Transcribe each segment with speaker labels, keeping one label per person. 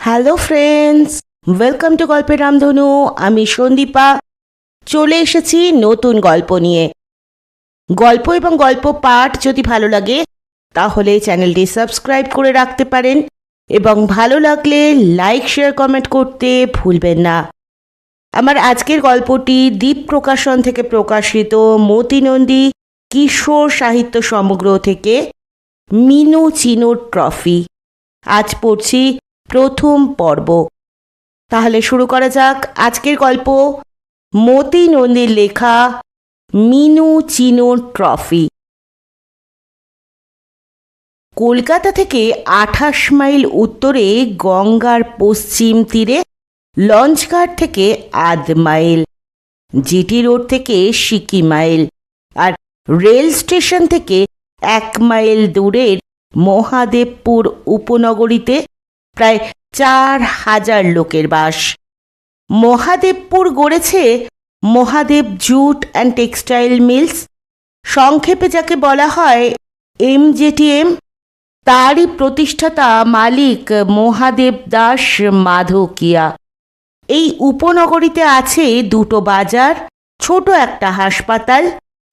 Speaker 1: Hello friends, welcome to গল্পের রামধনু। আমি সন্দীপা চলে এসেছি নতুন গল্প নিয়ে। গল্প এবং গল্প পাঠ যদি ভালো লাগে তাহলে চ্যানেলটি সাবস্ক্রাইব করে রাখতে পারেন এবং ভালো লাগলে লাইক শেয়ার কমেন্ট করতে ভুলবেন না। আমার আজকের গল্পটি দ্বীপ প্রকাশন থেকে প্রকাশিত মতিনন্দী কিশোর সাহিত্য সমগ্র থেকে মিনু চিনুর ট্রফি। আজ পড়ছি প্রথম পর্ব। তাহলে শুরু করা যাক আজকের গল্প, মতি নন্দীর লেখা মিনু চিনুর ট্রফি। কলকাতা থেকে 28 মাইল উত্তরে গঙ্গার পশ্চিম তীরে লঞ্চঘাট থেকে 8 মাইল, জিটি রোড থেকে সিকি মাইল, আর রেল স্টেশন থেকে 1 মাইল দূরের মহাদেবপুর উপনগরীতে প্রায় 4000 লোকের বাস। মহাদেবপুর গড়েছে Mahadev jute and textile mills, সংক্ষেপে যাকে বলা হয় MJTM। তারই প্রতিষ্ঠাতা মালিক মহাদেব দাস মাধকিয়া। এই উপনগরীতে আছে 2টো বাজার, ছোট একটা হাসপাতাল,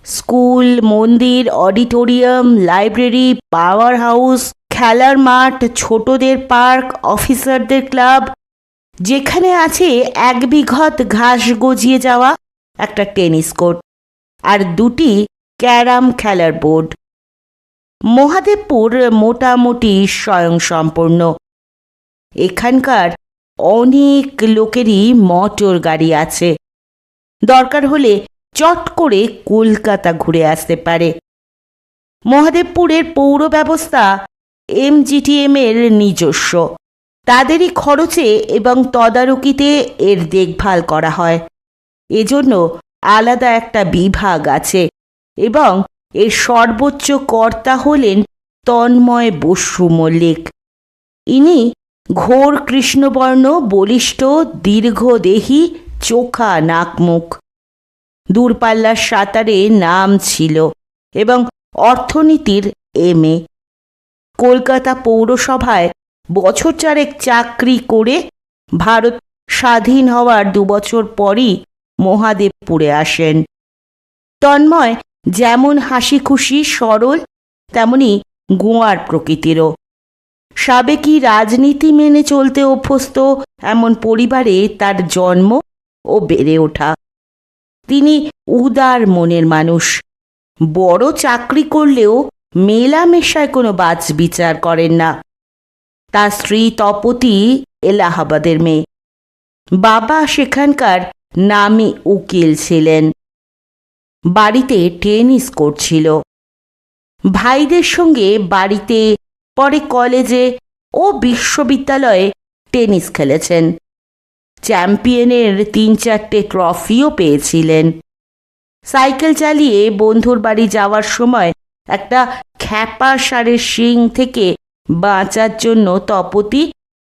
Speaker 1: স্কুল, মন্দির, অডিটোরিয়াম, লাইব্রেরি, পাওয়ার হাউস, খেলার মাঠ, ছোটদের পার্ক, অফিসারদের ক্লাব, যেখানে আছে 1 বিঘত ঘাস গজিয়ে যাওয়া একটা টেনিস কোর্ট আর 2টি ক্যারাম খেলার বোর্ড। মহাদেবপুর মোটামুটি স্বয়ংসম্পূর্ণ। এখানকার অনেক লোকেরই মোটর গাড়ি আছে, দরকার হলে চট করে কলকাতা ঘুরে আসতে পারে। মহাদেবপুরের পৌর ব্যবস্থা MGTM এর নিজস্ব, তাদেরই খরচে এবং তদারকিতে এর দেখভাল করা হয়। এজন্য আলাদা একটা বিভাগ আছে এবং এর সর্বোচ্চ কর্তা হলেন তন্ময় বসু মল্লিক। ইনি ঘোর কৃষ্ণবর্ণ, বলিষ্ঠ, দীর্ঘদেহী, চোখা নাকমুখ। দূরপাল্লার সাঁতারে নাম ছিল এবং অর্থনীতির MA। কলকাতা পৌরসভায় বছর 4 চাকরি করে ভারত স্বাধীন হওয়ার 2 বছর পরই মহাদেবপুরে আসেন। তন্ময় যেমন হাসি খুশি সরল, তেমনি গোয়ার প্রকৃতিরও। সাবেকি রাজনীতি মেনে চলতে অভ্যস্ত এমন পরিবারে তার জন্ম ও বেড়ে ওঠা। তিনি উদার মনের মানুষ, বড় চাকরি করলেও মেলামেশায় কোনো বাছ বিচার করেন না। তার স্ত্রী তপতী এলাহাবাদের মেয়ে, বাবা সেখানকার নামী উকিল ছিলেন। বাড়িতে টেনিস কোর্ট ছিল। ভাইদের সঙ্গে বাড়িতে, পরে কলেজে ও বিশ্ববিদ্যালয়ে টেনিস খেলেছেন। চ্যাম্পিয়নের 3-4টে ট্রফিও পেয়েছিলেন। সাইকেল চালিয়ে বন্ধুর বাড়ি যাওয়ার সময় একটা খ্যাপা ষাঁড়ের শিং থেকে বাঁচার জন্য তপতী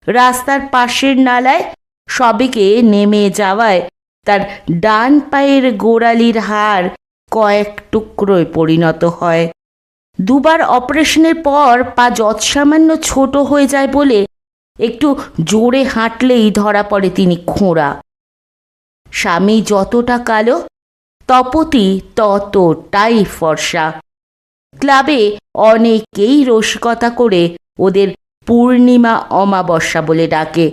Speaker 1: রাস্তার পাশের নালায় সবেগে নেমে যাওয়ায় তার ডান পায়ের গোড়ালির হাড় কয়েক টুকরোয় পরিণত হয়। 2 বার অপারেশনের পর পা যৎসামান্য ছোট হয়ে যায় বলে একটু জোরে হাঁটলেই ধরা পড়ে তিনি খোঁড়া। স্বামী যতটা কালো, তপতী ততটাই ফর্সা। ক্লাবে অনেকেই রসিকতা করে ওদের পূর্ণিমা অমাবস্যা বলে ডাকে।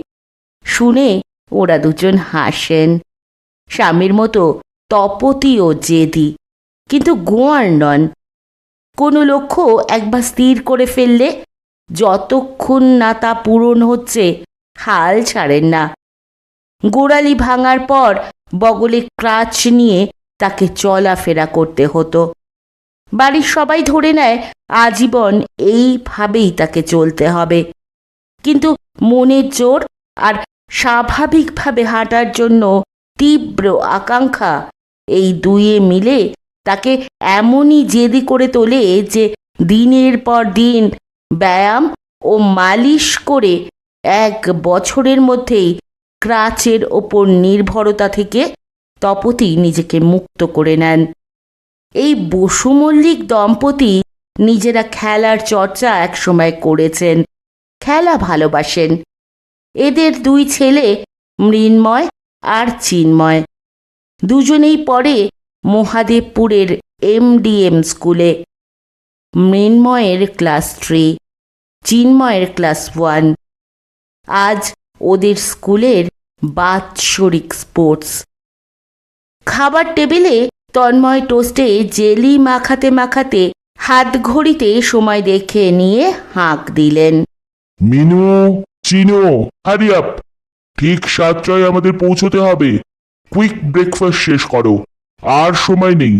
Speaker 1: শুনে ওরা দুজন হাসেন। স্বামীর মতো তপতীও জেদি, কিন্তু গোয়ার নন। কোনো লক্ষ্য একবার স্থির করে ফেললে যতক্ষণ না তা পূরণ হচ্ছে হাল ছাড়েন না। গোড়ালি ভাঙার পর বগলে ক্রাচ নিয়ে তাকে চলাফেরা করতে হতো। বাড়ির সবাই ধরে নেয় আজীবন এইভাবেই তাকে চলতে হবে, কিন্তু মনের জোর আর স্বাভাবিকভাবে হাঁটার জন্য তীব্র আকাঙ্ক্ষা, এই দুয়ে মিলে তাকে এমনই জেদি করে তোলে যে দিনের পর দিন ব্যায়াম ও মালিশ করে 1 বছরের মধ্যেই ক্রাচের ওপর নির্ভরতা থেকে তপতী নিজেকে মুক্ত করে নেন। এই বসু মল্লিক দম্পতি নিজেরা খেলার চর্চা একসময় করেছেন, খেলা ভালোবাসেন। এদের দুই ছেলে মৃন্ময় আর চিন্ময়, দুজনেই পড়ে মহাদেবপুরের MDM স্কুলে। মৃন্ময়ের ক্লাস 3, চিন্ময়ের ক্লাস 1। আজ ওদের স্কুলের বাৎসরিক স্পোর্টস। খাবার টেবিলে তন্ময় টোস্টে জেলি মাখাতে মাখাতে হাত ঘড়িতে সময় দেখে নিয়ে হাঁক দিলেন,
Speaker 2: মিনু, চিনো, হারি আপ, ঠিক 7টায় আমাদের পৌঁছতে হবে। কুইক ব্রেকফাস্ট শেষ করো, আর সময় নেই।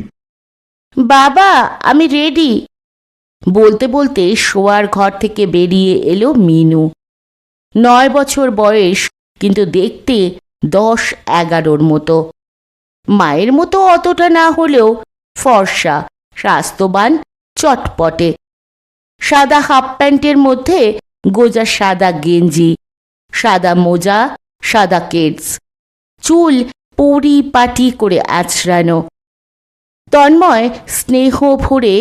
Speaker 1: বাবা আমি রেডি। বলতে বলতে শোয়ার ঘর থেকে বেরিয়ে এলো মিনু। 9 বছর বয়স, কিন্তু দেখতে 10-11 মতো। মায়ের মতো অতটা না হলেও ফর্সা, স্বাস্থ্যবান, চটপটে। সাদা হাফ প্যান্টের মধ্যে গোজা সাদা গেঞ্জি, সাদা মোজা, সাদা কেডস, চুল পরিপাটি করে আছড়ানো। তন্ময় স্নেহ ভরে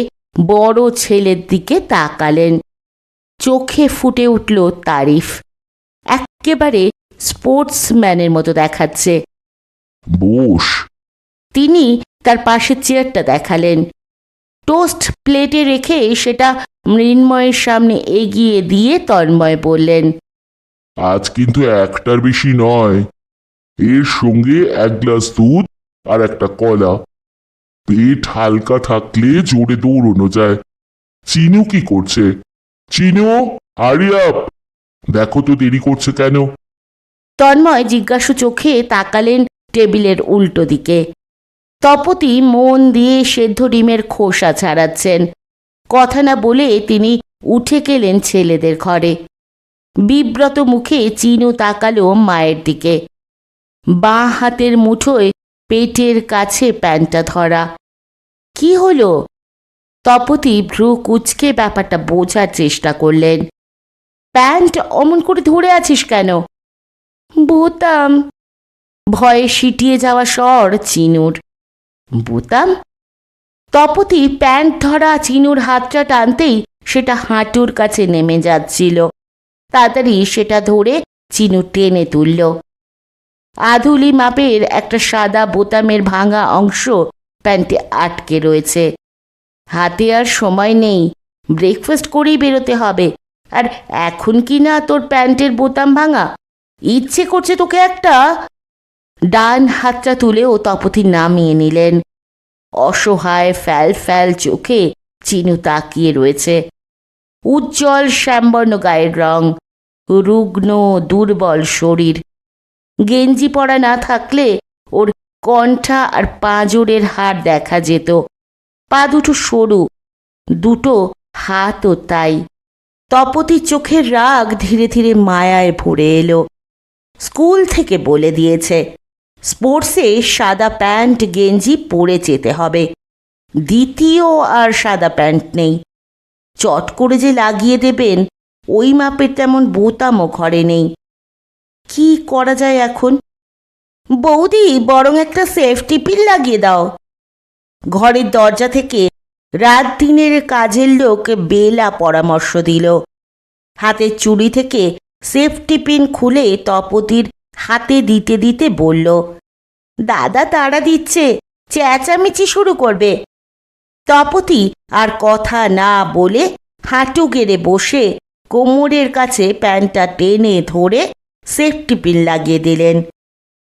Speaker 1: বড় ছেলের দিকে তাকালেন। চোখে ফুটে উঠল তারিফ। একেবারে স্পোর্টসম্যানের মতো দেখাচ্ছে।
Speaker 2: বস।
Speaker 1: তিনি তার পাশের চেয়ারটা দেখালেন। টোস্ট প্লেটে রেখে সেটা মৃন্ময়ের সামনে এগিয়ে দিয়ে তন্ময় বললেন,
Speaker 2: আজ কিন্তু একটার বেশি নয়, এর সঙ্গে 1 গ্লাস দুধ আর একটা কলা। পেট হালকা থাকলে জোরে দৌড়ানো যায়। চিনু কি করছে? চিনু, হারি আপ, দেখো তো দেরি করছে কেন?
Speaker 1: তন্ময় জিজ্ঞাসু চোখে তাকালেন টেবিলের উল্টো দিকে। তপতি মন দিয়ে সেদ্ধ ডিমের খোসা ছাড়াচ্ছেন। কথা না বলে তিনি উঠে গেলেন ছেলেদের ঘরে। বিব্রত মুখে চিনু তাকালো মায়ের দিকে। বাঁ হাতের মুঠোয় পেটের কাছে প্যান্টটা ধরা। কি হলো? তপতি ভ্রু কুচকে ব্যাপারটা বোঝার চেষ্টা করলেন। প্যান্ট অমন করে ধরে আছিস কেন? বোতাম। ভয়ে সিটিয়ে যাওয়া স্বর চিনুর। বোতাম? তপতি প্যান্ট ধরা চিনুর হাতটা টানতেই সেটা হাঁটুর কাছে নেমে যাচ্ছিল। তাড়াতাড়ি সেটা ধরে চিনু টেনে তুলল। আধুলি মাপের একটা সাদা বোতামের ভাঙা অংশ প্যান্টে আটকে রয়েছে। হাতে আর সময় নেই, ব্রেকফাস্ট করেই বেরোতে হবে। আর এখন কি না তোর প্যান্টের বোতাম ভাঙা? ইচ্ছে করছে তোকে একটা। ডান হাতটা তুলেও তপতি নামিয়ে নিলেন। অসহায় ফ্যাল ফ্যাল চোখে চিনু তাকিয়ে রয়েছে। উজ্জ্বল শ্যামবর্ণ গায়ের রং, রুগ্ন দুর্বল শরীর। গেঞ্জি পরা না থাকলে ওর কণ্ঠা আর পাঁজরের হাড় দেখা যেত। পা দুটো সরু, দুটো হাতও তাই। তপতির চোখের রাগ ধীরে ধীরে মায়ায় ভরে এলো। স্কুল থেকে বলে দিয়েছে স্পোর্টসে সাদা প্যান্ট গেঞ্জি পরে যেতে হবে। দ্বিতীয় আর সাদা প্যান্ট নেই। চট করে যে লাগিয়ে দেবেন ওই মাপের তেমন বোতামও ঘরে নেই। কি করা যায় এখন? বৌদি, বরং একটা সেফটি পিন লাগিয়ে দাও। ঘরের দরজা থেকে রাত দিনের কাজের লোক বেলা পরামর্শ দিল। হাতের চুড়ি থেকে সেফটি পিন খুলে তপতির হাতে দিতে দিতে বলল, দাদা তাড়া দিচ্ছে, চেঁচামেচি শুরু করবে। তপতি আর কথা না বলে হাঁটু গেড়ে বসে কোমরের কাছে প্যান্টটা টেনে ধরে সেফটি পিন লাগিয়ে দিলেন।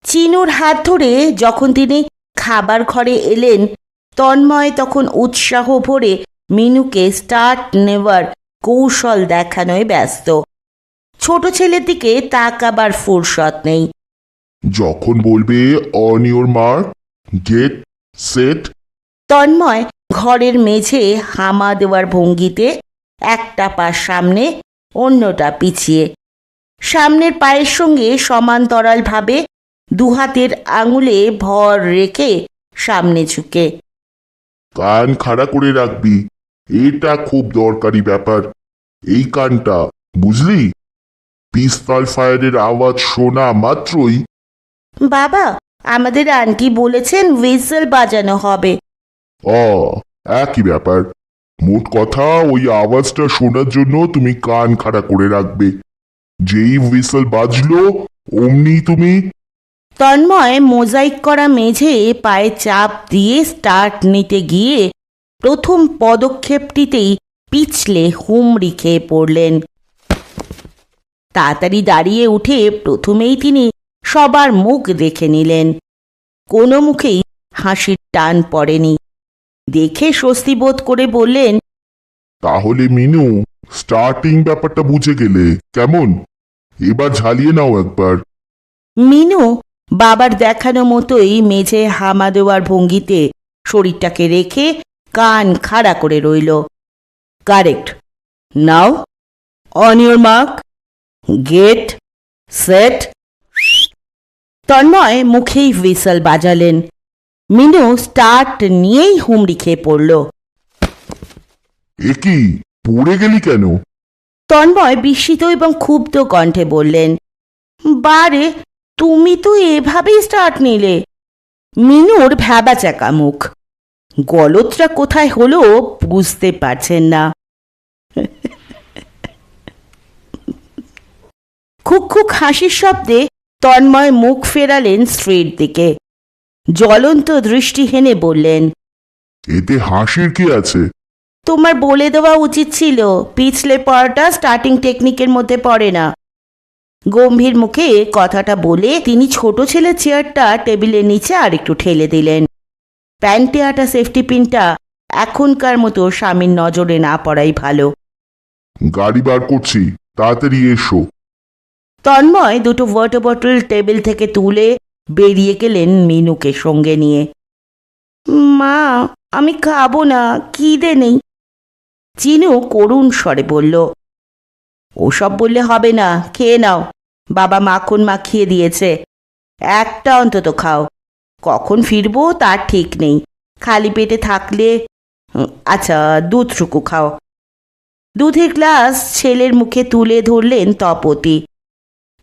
Speaker 1: চিনুর হাত ধরে যখন তিনি খাবার ঘরে এলেন, তন্ময় তখন উৎসাহ ভরে মিনুকে স্টার্ট নেওয়ার কৌশল দেখানোয় ব্যস্ত। ছোট ছেলের দিকে তাকাবার ফুরসত নেই।
Speaker 2: যখন বলবে on your mark, get set.
Speaker 1: Tanmoy ঘরের মেঝে হামা দেওয়ার ভঙ্গিতে একটা পা সামনে, অন্যটা পিছিয়ে, সামনের পায়ের সঙ্গে সমান্তরালভাবে দুহাতের আঙুলে ভর রেখে সামনে ঝুঁকে।
Speaker 2: কান খাড়া করে রাখবি, এটা খুব দরকারি ব্যাপার। এই কানটা, বুঝলি? পিস্তল ফায়ারের আওয়াজ শোনা মাত্রই।
Speaker 1: বাবা, আমাদের আন্টি বলেছেন হুইসেল বাজানো হবে।
Speaker 2: একই ব্যাপার। মোট কথা, ওই আওয়াজটা শোনার জন্য তুমি কান খাড়া করে রাখবে। যেই হুইসেল বাজলো অমনি তুমি।
Speaker 1: তন্ময় মোজাইক করা মেঝে পায়ে চাপ দিয়ে স্টার্ট নিতে গিয়ে প্রথম পদক্ষেপটিতেই পিছলে হুমড়ি খেয়ে পড়লেন। তাড়াতাড়ি দাঁড়িয়ে উঠে প্রথমেই তিনি সবার মুখ দেখে নিলেন। কোনো মুখেই হাসির টান পড়েনি। দেখে স্বস্তি বোধ করে বললেন,
Speaker 2: তাহলে মিনু, স্টার্টিং ব্যাপারটা বুঝে গেলে কেমন? এবার ঝালিয়ে নাও একবার।
Speaker 1: মিনু বাবার দেখানো মতোই মেঝে হামা দেওয়ার ভঙ্গিতে শরীরটাকে রেখে কান খাড়া করে রইল। Correct, now, on your mark, get set. Tanmoy মুখেই হুইসেল বাজালেন। মিনু স্টার্ট নিয়েই হুমড়ি খেয়ে পড়ল।
Speaker 2: এ কি, পড়ে গেলি কেন?
Speaker 1: তন্ময় বিস্মিত এবং ক্ষুব্ধ কণ্ঠে বললেন, বারে, তুমি তো এভাবেই স্টার্ট নিলে। মিনুর ভ্যাবাচাকা মুখ, গলতটা কোথায় হলো বুঝতে পারছেন না। খুক খুক হাসির শব্দে তন্ময় মুখ ফেরালেন স্ত্রীর দিকে। জ্বলন্ত দৃষ্টি হেনে বললেন,
Speaker 2: এতে হাসির কি আছে?
Speaker 1: তোমার বলে দেওয়া উচিত ছিল পিছলে পড়াটা স্টার্টিং টেকনিকের মধ্যে পড়ে না। গম্ভীর মুখে কথাটা বলে তিনি ছোট ছেলের চেয়ারটা টেবিলের নিচে আরেকটু ঠেলে দিলেন। প্যান্টে আটা সেফটি পিনটা এখনকার মতো স্বামীর নজরে না পড়াই ভালো।
Speaker 2: গাড়ি বার করছি, তাড়াতাড়ি এসো।
Speaker 1: তন্ময় দুটো ওয়াটার বটল টেবিল থেকে তুলে বেরিয়ে গেলেন মিনুকে সঙ্গে নিয়ে। মা, আমি খাবো না, খিদে নেই। চিনু করুণ স্বরে বলল, ওসব বললে হবে না, খেয়ে নাও, বাবা মাখন মাখিয়ে দিয়েছে, একটা অন্তত খাও। কখন ফিরবো তার ঠিক নেই, খালি পেটে থাকলে। আচ্ছা, দুধটুকু খাও। দুধের গ্লাস ছেলের মুখে তুলে ধরলেন তপতি।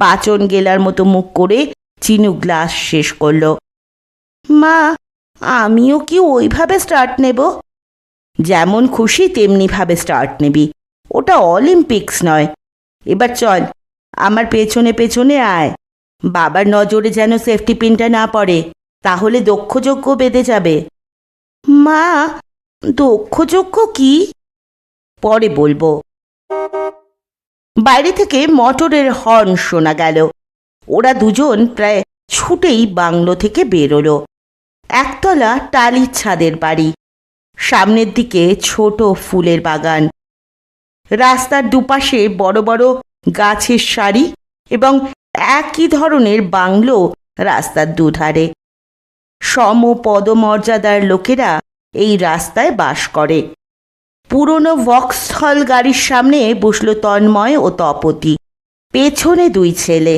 Speaker 1: পাচন গেলার মতো মুখ করে চিনু গ্লাস শেষ করল। মা, আমিও কি ওইভাবে স্টার্ট নেব? যেমন খুশি তেমনি ভাবে স্টার্ট নিবি, ওটা অলিম্পিক্স নয়। এবার চল, আমার পেছনে পেছনে আয়। বাবার নজরে যেন সেফটি পিনটা না পড়ে, তাহলে দক্ষযজ্ঞ বেঁধে যাবে। মা, দক্ষযজ্ঞ কি? পরে বলবো। বাইরে থেকে মোটরের হর্ন শোনা গেল। ওরা দুজন প্রায় ছুটেই বাংলো থেকে বেরোলো। একতলা টালির ছাদের বাড়ি, সামনের দিকে ছোট ফুলের বাগান, রাস্তার দুপাশে বড় বড় গাছের সারি এবং একই ধরনের বাংলো রাস্তার দুধারে। সম পদমর্যাদার লোকেরা এই রাস্তায় বাস করে। পুরনো ভক্সহল গাড়ির সামনে বসল তন্ময় ও তপতি, পেছনে দুই ছেলে।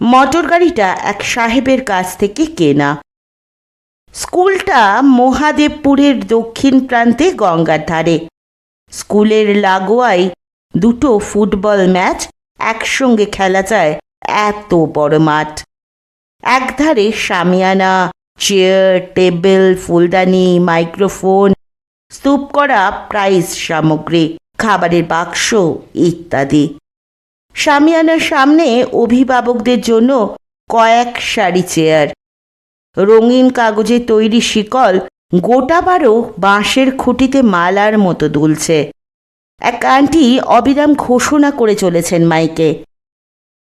Speaker 1: মোটর গাড়িটা এক সাহেবের কাছ থেকে কেনা। স্কুলটা মহাদেবপুরের দক্ষিণ প্রান্তে গঙ্গার ধারে। স্কুলের লাগোয়ায় দুটো ফুটবল ম্যাচ একসঙ্গে খেলা যায় এত বড় মাঠ। একধারে শামিয়ানা, চেয়ার, টেবিল, ফুলদানি, মাইক্রোফোন, স্তূপ করা প্রাইজ সামগ্রী, খাবারের বাক্স ইত্যাদি। শামিয়ানার সামনে অভিভাবকদের জন্য কয়েক সারি চেয়ার। রঙিন কাগজে তৈরি শিকল গোটাবারও বাঁশের খুঁটিতে মালার মতো দুলছে। এক আন্টি অবিরাম ঘোষণা করে চলেছেন মাইকে।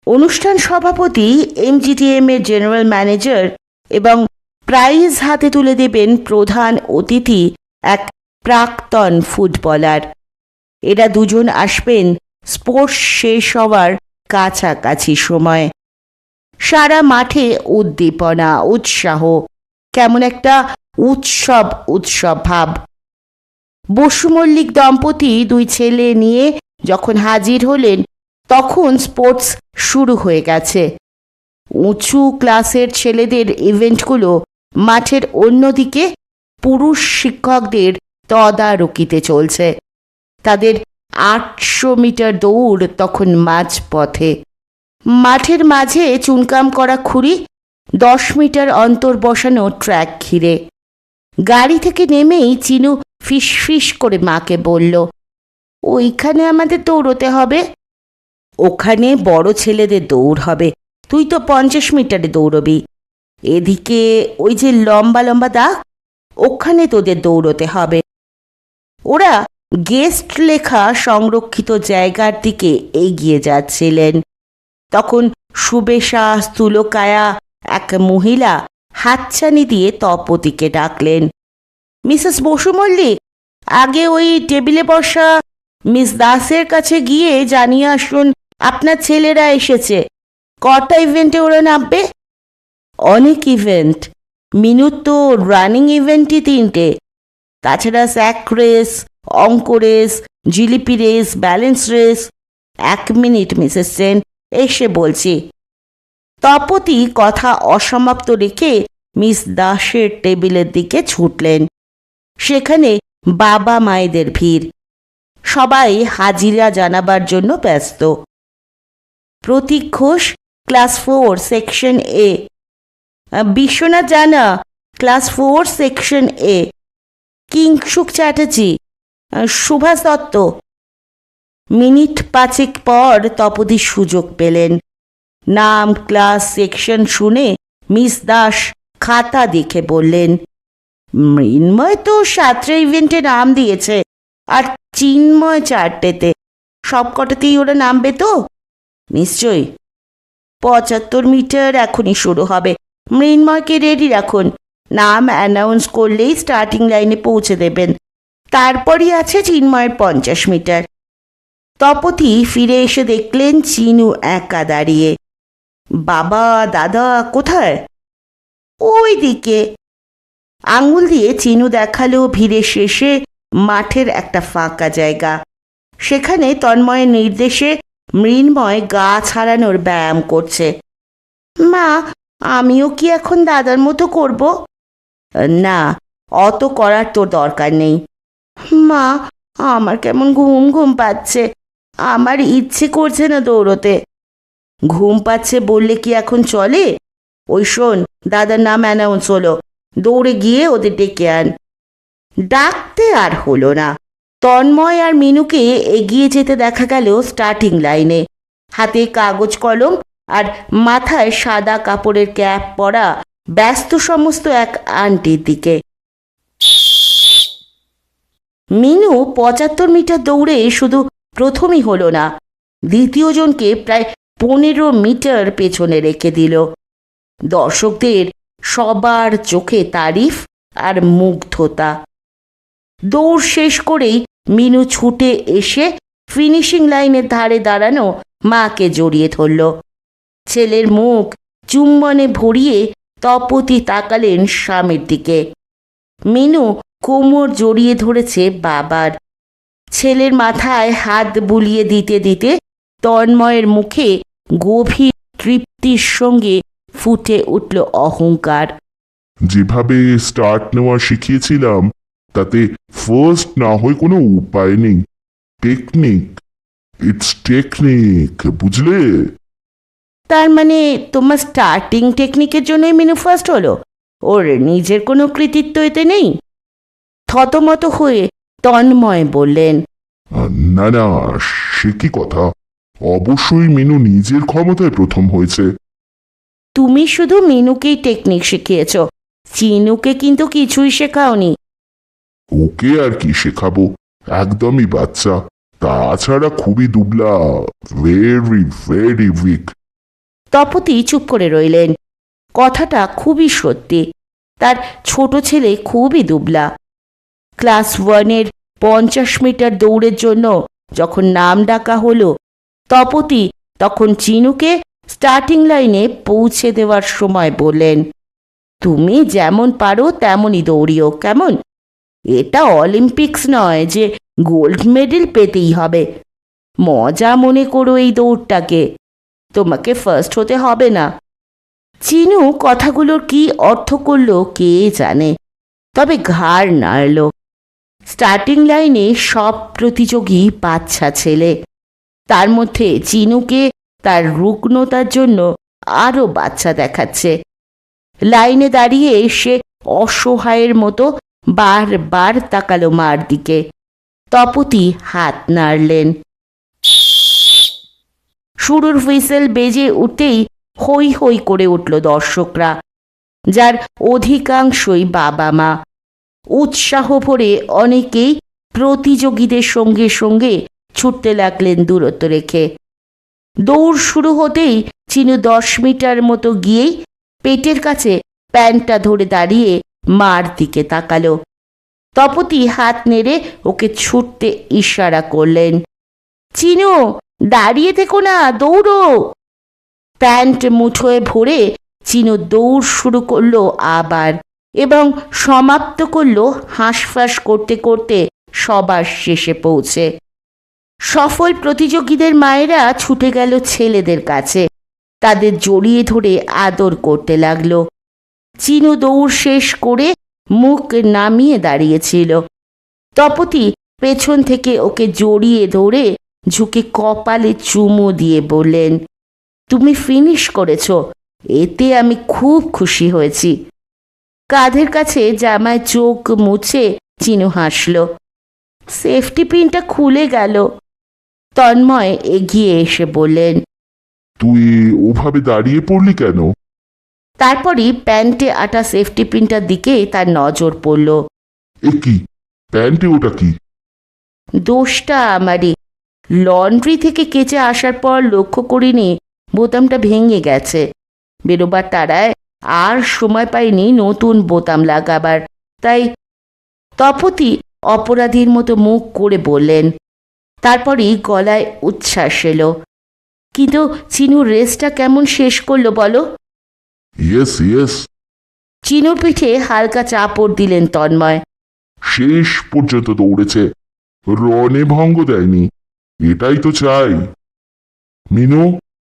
Speaker 1: অনুষ্ঠান সভাপতি এমজিটিএম এর জেনারেল ম্যানেজার এবং প্রাইজ হাতে তুলে দেবেন প্রধান অতিথি এক প্রাক্তন ফুটবলার। এরা দুজন আসবেন স্পোর্টস শেষ হওয়ার কাছাকাছি সময়। সারা মাঠে উদ্দীপনা, উৎসাহ, কেমন একটা উৎসব উৎসব ভাব। বসু মল্লিক দম্পতি দুই ছেলে নিয়ে যখন হাজির হলেন তখন স্পোর্টস শুরু হয়ে গেছে। উঁচু ক্লাসের ছেলেদের ইভেন্টগুলো মাঠের অন্যদিকে পুরুষ শিক্ষকদের তদারকিতে চলছে। তাদের 800 মিটার দৌড় তখন মাঝপথে। মাঠের মাঝে চুনকাম করা খুঁড়ি, 10 মিটার অন্তর বসানো ট্র্যাক ঘিরে। গাড়ি থেকে নেমেই চিনু ফিস ফিস করে মাকে বলল, ওইখানে আমাদের দৌড়তে হবে। ওখানে বড় ছেলেদের দৌড় হবে, তুই তো 50 মিটারে দৌড়বি। এদিকে ওই যে লম্বা লম্বা দাগ, ওখানে তোদের দৌড়তে হবে। ওরা গেস্ট লেখা সংরক্ষিত জায়গার দিকে এগিয়ে যাচ্ছিলেন। তখন সুবেশা স্থূলকায়া এক মহিলা হাতছানি দিয়ে তপতিকে ডাকলেন। মিসেস বসু মল্লিক, আগে ওই টেবিলে বসা মিস দাসের কাছে গিয়ে জানিয়ে আসুন আপনার ছেলেরা এসেছে। কটা ইভেন্টে ওরা নামবে? অনেক ইভেন্ট, মিনুর তো রানিং ইভেন্টই 3টে, তাছাড়া স্যাক রেস, অঙ্ক রেস, জিলিপি race, balance race. 1 minute Mrs Sen, এসে বলছি। তপতি কথা অসমাপ্ত রেখে মিস দাসের টেবিলের দিকে ছুটলেন। সেখানে বাবা মায়েদের ভিড়, সবাই হাজিরা জানাবার জন্য ব্যস্ত। প্রতীক ঘোষ, ক্লাস 4 সেকশন এ। বিশ্বনাথ জানা, ক্লাস 4 সেকশন এ। কিংসুক চ্যাটার্জি, সুভাষ দত্ত। মিনিট 5 পর তপতি সুযোগ পেলেন। নাম, ক্লাস, সেকশন শুনে মিস দাস খাতা দেখে বললেন, মৃন্ময় তো 7টে ইভেন্টে নাম দিয়েছে, আর চিন্ময় 4টেতে। সবকটাতেই ওরা নামবে তো? নিশ্চয়ই। 75 মিটার এখনই শুরু হবে। মৃন্ময়কে রেডি রাখুন, নাম অ্যানাউন্স করলেই স্টার্টিং লাইনে পৌঁছে দেবেন। তারপরই আছে চিন্ময়ের 50 মিটার। তপতি ফিরে এসে দেখলেন চিনু একা দাঁড়িয়ে। বাবা দাদা কোথায়? ওই দিকে। আঙুল দিয়ে চিনু দেখালো ভিড়ের শেষে মাঠের একটা ফাঁকা জায়গা। সেখানে তন্ময়ের নির্দেশে মৃন্ময় গা ছাড়ানোর ব্যায়াম করছে। মা, আমিও কি এখন দাদার মতো করব? না, অত করার তোর দরকার নেই। মা, আমার কেমন ঘুম ঘুম পাচ্ছে, আমার ইচ্ছে করছে না দৌড়তে। ঘুম পাচ্ছে বললে কি এখন চলে? ওই শোন, দাদার নাম অ্যানাউন্স হলো, দৌড়ে গিয়ে ওদের ডেকে আন। ডাকতে আর হলো না। তন্ময় আর মিনুকে এগিয়ে যেতে দেখা গেল স্টার্টিং লাইনে, হাতে কাগজ কলম আর মাথায় সাদা কাপড়ের ক্যাপ পরা ব্যস্ত সমস্ত এক আন্টির দিকে। মিনু 75 মিটার দৌড়ে শুধু প্রথমই হলো না, দ্বিতীয় জনকে প্রায় 15 মিটার পেছনে রেখে দিল। দর্শকদের সবার চোখে তারিফ আর মুগ্ধতা। দৌড় শেষ করেই মিনু ছুটে এসে ফিনিশিং লাইনের ধারে দাঁড়ানো মাকে জড়িয়ে ধরল। ছেলের মুখ চুম্বনে ভরিয়ে তপতি তাকালেন স্বামীর দিকে। মিনু কোমর জড়িয়ে ধরেছে বাবার। ছেলের মাথায় হাত বুলিয়ে দিতে দিতে তন্ময়ের মুখে গভীর তৃপ্তির সঙ্গে ফুটে উঠল অহংকার।
Speaker 2: যেভাবে স্টার্ট নেওয়া শিখিয়েছিলাম তাতে ফার্স্ট না হয় কোনো উপায় নেই। টেকনিক, ইটস টেকনিক, বুঝলে?
Speaker 1: তার মানে তোমার স্টার্টিং টেকনিকের জন্যই মিনু ফার্স্ট হলো, ওর নিজের কোনো কৃতিত্ব এতে নেই? থতমত হয়ে তন্ময় বললেন,
Speaker 2: না না, সে কি কথা, অবশ্যই মিনু নিজের ক্ষমতায় প্রথম হয়েছে।
Speaker 1: তুমি শুধু মিনুকেই টেকনিক শিখিয়েছ, চিনুকে কিন্তু কিছুই শেখাওনি।
Speaker 2: ওকে আর কি শেখাবো, একদমই বাচ্চা, তাছাড়া খুবই Dubla, very very weak.
Speaker 1: Tapati চুপ করে রইলেন। কথাটা খুবই সত্যি, তার ছোট ছেলে খুবই দুবলা। ক্লাস 1-এর 50 মিটার দৌড়ের জন্য যখন নাম ডাকা হলো, তপতি তখন চিনুকে স্টার্টিং লাইনে পৌঁছে দেওয়ার সময় বললেন, তুমি যেমন পারো তেমনই দৌড়িও, কেমন? এটা অলিম্পিক্স নয় যে গোল্ড মেডেল পেতেই হবে। মজা মনে করো এই দৌড়টাকে, তোমাকে ফার্স্ট হতে হবে না। চিনু কথাগুলোর কি অর্থ করল কে জানে, তবে ঘাড় নাড়ল। স্টার্টিং লাইনে সব প্রতিযোগী বাচ্চা ছেলে, তার মধ্যে চিনুকে তার রুগ্নতার জন্য আরও বাচ্চা দেখাচ্ছে। লাইনে দাঁড়িয়ে সে অসহায়ের মতো বারবার তাকালো মার দিকে। তপতি হাত নাড়লেন। শুরুর হুইসেল বেজে উঠতেই হৈ হৈ করে উঠল দর্শকরা, যার অধিকাংশই বাবা মা। উৎসাহ ভরে অনেকেই প্রতিযোগীদের সঙ্গে সঙ্গে ছুটতে লাগলেন দূরত্ব রেখে। দৌড় শুরু হতেই চিনু 10 মিটার মতো গিয়েই পেটের কাছে প্যান্টটা ধরে দাঁড়িয়ে মার দিকে তাকালো। তপতি হাত নেড়ে ওকে ছুটতে ইশারা করলেন। চিনু, দাঁড়িয়ে থেকো না, দৌড়ো। প্যান্ট মুঠোয় ভরে চিনু দৌড় শুরু করলো আবার, এবং সমাপ্ত করলো হাঁসফাঁস করতে করতে সবার শেষে পৌঁছে। সফল প্রতিযোগীদের মায়েরা ছুটে গেল ছেলেদের কাছে, তাদের জড়িয়ে ধরে আদর করতে লাগলো। চিনু দৌড় শেষ করে মুখ নামিয়ে দাঁড়িয়েছিল। তপতি পেছন থেকে ওকে জড়িয়ে ধরে ঝুঁকে কপালে চুমু দিয়ে বললেন, তুমি ফিনিশ করেছ, এতে আমি খুব খুশি হয়েছি। কাঁধের কাছে জামায় চোখ মুছে চিনু হাসল। সেফটি পিনটা খুলে গেল। তন্ময় এগিয়ে এসে বললেন,
Speaker 2: তুই ওভাবে দাঁড়িয়ে পড়লি কেন?
Speaker 1: তারপরই প্যান্টে আটা সেফটি পিনটার দিকে তার নজর পড়ল।
Speaker 2: এ কি, প্যান্টে ওটা কি?
Speaker 1: দোষটা আমারই। লন্ড্রি থেকে কেচে আসার পর লক্ষ্য করিনি বোতামটা ভেঙে গেছে। বেরোবার তাড়ায় আর সময় পাইনি নতুন বোতাম লাগাবার, তাই। তপতি অপরাধীর মতো মুখ করে বললেন। তারপরই গলায় উচ্ছ্বাস এলো। কিন্তু চিনুর রেসটা কেমন শেষ করলো বলো?
Speaker 2: Yes yes.
Speaker 1: চিনুর পিঠে হালকা চাপড় দিলেন তন্ময়।
Speaker 2: শেষ পর্যন্ত দৌড়েছে, রনে ভঙ্গ দেয়নি, এটাই তো চাই। মিনু,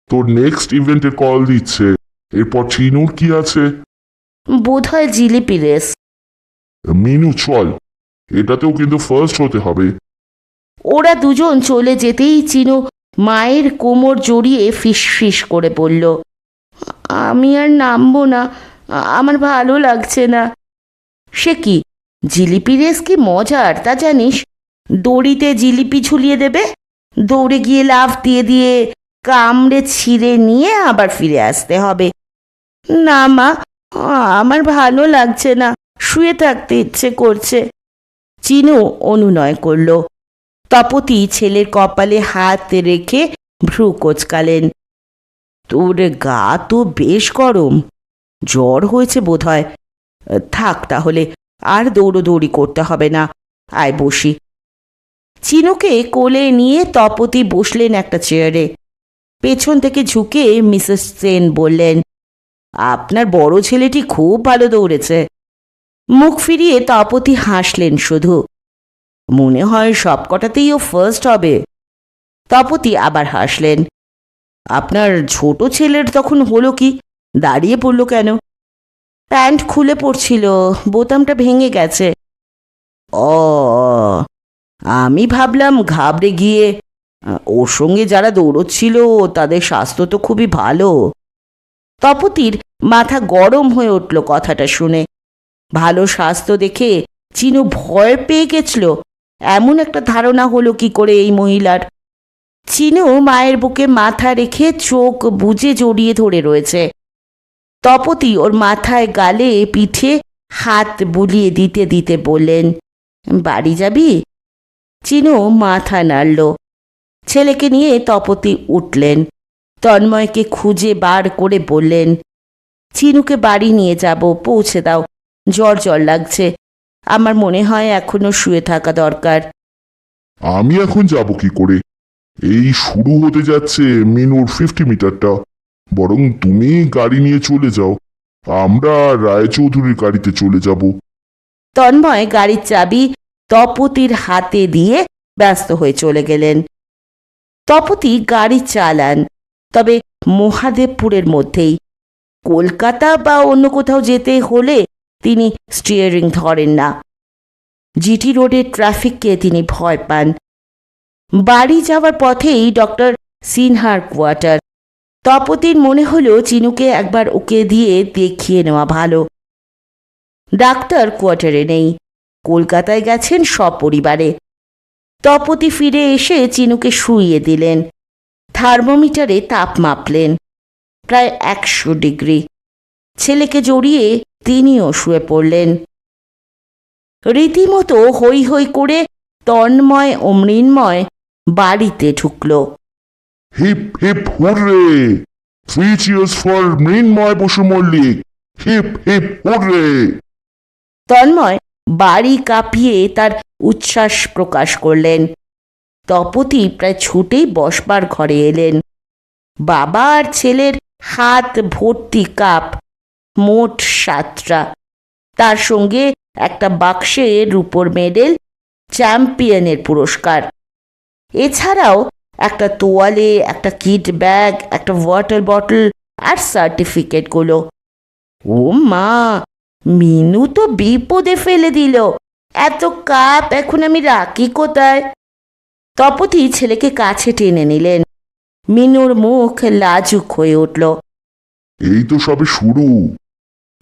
Speaker 2: তোর নেক্সট ইভেন্টের কল দিচ্ছে। এরপর চিনুর কি আছে?
Speaker 1: বোধহয় জিলিপি রেস।
Speaker 2: মিনু চল, এটাতেও কিন্তু ফার্স্ট হতে হবে।
Speaker 1: ওরা দুজন চলে যেতেই চিনু মায়ের কোমর জড়িয়ে ফিস ফিস করে বলল, আমি আর নামবো না, আমার ভালো লাগছে না। সে কি, জিলিপি রেস কি মজার তা জানিস? দড়িতে জিলিপি ঝুলিয়ে দেবে, দৌড়ে গিয়ে লাফ দিয়ে দিয়ে কামড়ে ছিঁড়ে নিয়ে আবার ফিরে আসতে হবে। না মা, আমার ভালো লাগছে না, শুয়ে থাকতে ইচ্ছে করছে। চিনু অনুনয় করল। তপতি ছেলের কপালে হাত রেখে ভ্রু কোচকালেন। তোর গা তো বেশ গরম, জ্বর হয়েছে বোধহয়। থাক তাহলে, আর দৌড়োদৌড়ি করতে হবে না, আয় বসি। চিনুকে কোলে নিয়ে তপতি বসলেন একটা চেয়ারে। পেছন থেকে ঝুঁকে মিসেস সেন বললেন, আপনার বড় ছেলেটি খুব ভালো দৌড়েছে। মুখ ফিরিয়ে তপতি হাসলেন শুধু। মনে হয় সবকটাতেই ও ফার্স্ট হবে। তপতি আবার হাসলেন। আপনার ছোট ছেলের তখন হলো কি, দাঁড়িয়ে পড়ল কেন? প্যান্ট খুলে পড়ছিল, বোতামটা ভেঙে গেছে। ও, আমি ভাবলাম ঘাবড়ে গিয়ে। ওর সঙ্গে যারা দৌড়চ্ছিল তাদের স্বাস্থ্য তো খুবই ভালো। তপতির মাথা গরম হয়ে উঠল কথাটা শুনে। ভালো স্বাস্থ্য দেখে চিনু ভয় পেয়ে গেছিল, এমন একটা ধারণা হলো কি করে এই মহিলার। চিনু মায়ের বুকে মাথা রেখে চোখ বুজে জড়িয়ে ধরে রয়েছে। তপতি ওর মাথায়, গালে, পিঠে হাত বুলিয়ে দিতে দিতে বললেন, বাড়ি যাবি? চিনু মাথা নাড়ল। ছেলেকে নিয়ে তপতি উঠলেন। তন্ময়কে খুঁজে বার করে বললেন, চিনুকে বাড়ি নিয়ে যাব, পৌঁছে দাও, জ্বর জ্বর লাগছে। আমার মনে হয় এখনো শুয়ে থাকা দরকার।
Speaker 2: আমি এখন যাব কি করে? এই শুরু হতে যাচ্ছে মিনুর 50 মিটারটা। বরং তুমি গাড়ি নিয়ে চলে যাও, আমরা রায়চৌধুরীর গাড়িতে চলে যাব।
Speaker 1: তন্ময় গাড়ির চাবি তপতির হাতে দিয়ে ব্যস্ত হয়ে চলে গেলেন। তপতি গাড়ি চালান, তবে মহাদেবপুরের মধ্যেই। কলকাতা বা অন্য কোথাও যেতে হলে তিনি স্টিয়ারিং ধরেন না। জিটি রোডের ট্রাফিককে তিনি ভয় পান। বাড়ি যাওয়ার পথেই ডক্টর সিনহার কোয়ার্টার। তপতির মনে হলো চিনুকে একবার ওকে দিয়ে দেখিয়ে নেওয়া ভালো। ডাক্তার কোয়ার্টারে নেই, কলকাতায় গেছেন সপরিবারে। তপতি ফিরে এসে চিনুকে শুইয়ে দিলেন। থার্মোমিটারে তাপ মাপলেন, প্রায় 100 ডিগ্রি। ছেলেকে জড়িয়ে তিনিও শুয়ে পড়লেন। রীতিমতো হৈ হৈ করে তন্ময় ও মৃন্ময় বাড়িতে ঢুকল।
Speaker 2: Hip hip hurray! 3 cheers for Mrinmoy Basu Mallick! Hip hip hurray!
Speaker 1: Tanmoy বাড়ি কাঁপিয়ে তার উচ্ছ্বাস প্রকাশ করলেন। তপতি প্রায় ছুটেই বসবার ঘরে এলেন। বাবা আর ছেলের হাত ভর্তি কাপ, মোট 7টা। তার সঙ্গে একটা বাক্সে রূপোর মেডেল, চ্যাম্পিয়নের পুরস্কার। এছাড়াও একটা তোয়ালে, একটা কিট ব্যাগ, একটা ওয়াটার বটল আর সার্টিফিকেটগুলো। ও মা, মিনু তো বিপদে ফেলে দিল। এত কাপ এখন আমি রাখি কোথায়? তপতি ছেলেকে কাছে টেনে নিলেন। মিনুর মুখ লাজুক হয়ে উঠল।
Speaker 2: এই তো সবে শুরু।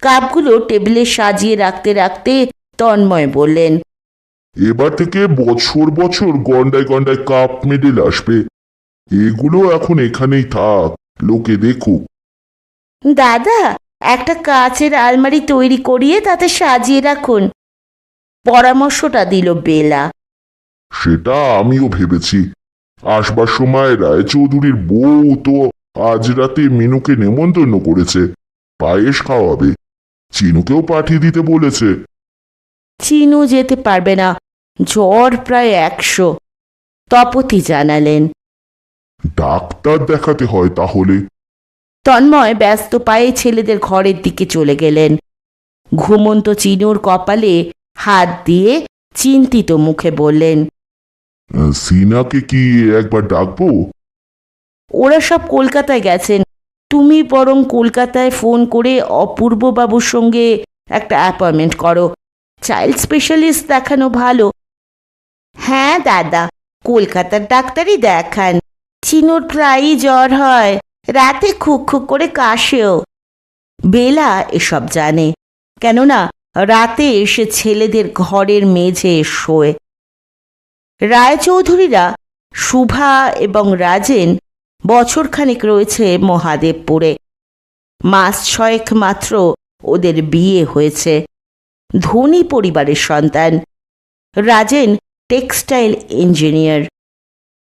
Speaker 1: কাপগুলো টেবিলে সাজিয়ে রাখতে রাখতে তন্ময় বললেন,
Speaker 2: এবার থেকে বছর বছর গন্ডায় গন্ডায় কাপ মেডেল আসবে। এগুলো এখন এখানেই থাক, লোকে দেখুক।
Speaker 1: দাদা, একটা কাচের আলমারি তৈরি করিয়ে তাতে সাজিয়ে রাখুন, পরামর্শটা দিল বেলা।
Speaker 2: সেটা আমিও ভেবেছি। আসবার সময় রায়চৌধুরীর বউ তো আজ রাতে মিনুকে নেমন্তন্ন করেছে, পায়েস খাওয়াবে। চিনুকেও পাঠিয়ে দিতে বলেছে।
Speaker 1: চিনু যেতে পারবে না, জ্বর প্রায় 100। তপতি জানালেন।
Speaker 2: ডাক্তার দেখাতে হয় তাহলে।
Speaker 1: তন্ময় ব্যস্ত পায়ে ছেলেদের ঘরের দিকে চলে গেলেন। ঘুমন্ত চিনুর কপালে হাত দিয়ে চিন্তিত মুখে বললেন,
Speaker 2: সিনাকে কি একবার ডাকবো?
Speaker 1: ওরা সব কলকাতায় গেছেন। তুমি বরং কলকাতায় ফোন করে অপূর্ব বাবুর সঙ্গে একটা অ্যাপয়েন্টমেন্ট করো। চাইল্ড স্পেশালিস্ট দেখানো ভালো। হ্যাঁ দাদা, কলকাতার ডাক্তারই দেখান। চিনুর প্রায়ই জ্বর হয়, রাতে খুক খুক করে কাশেও। বেলা এসব জানে, কেননা রাতে এসে ছেলেদের ঘরের মেঝে শোয়। রায়চৌধুরীরা, শুভা এবং রাজেন বছরখানেক রয়েছে মহাদেবপুরে। মাস 6 মাত্র ওদের বিয়ে হয়েছে। ধনী পরিবারের সন্তান। Rajen textile engineer.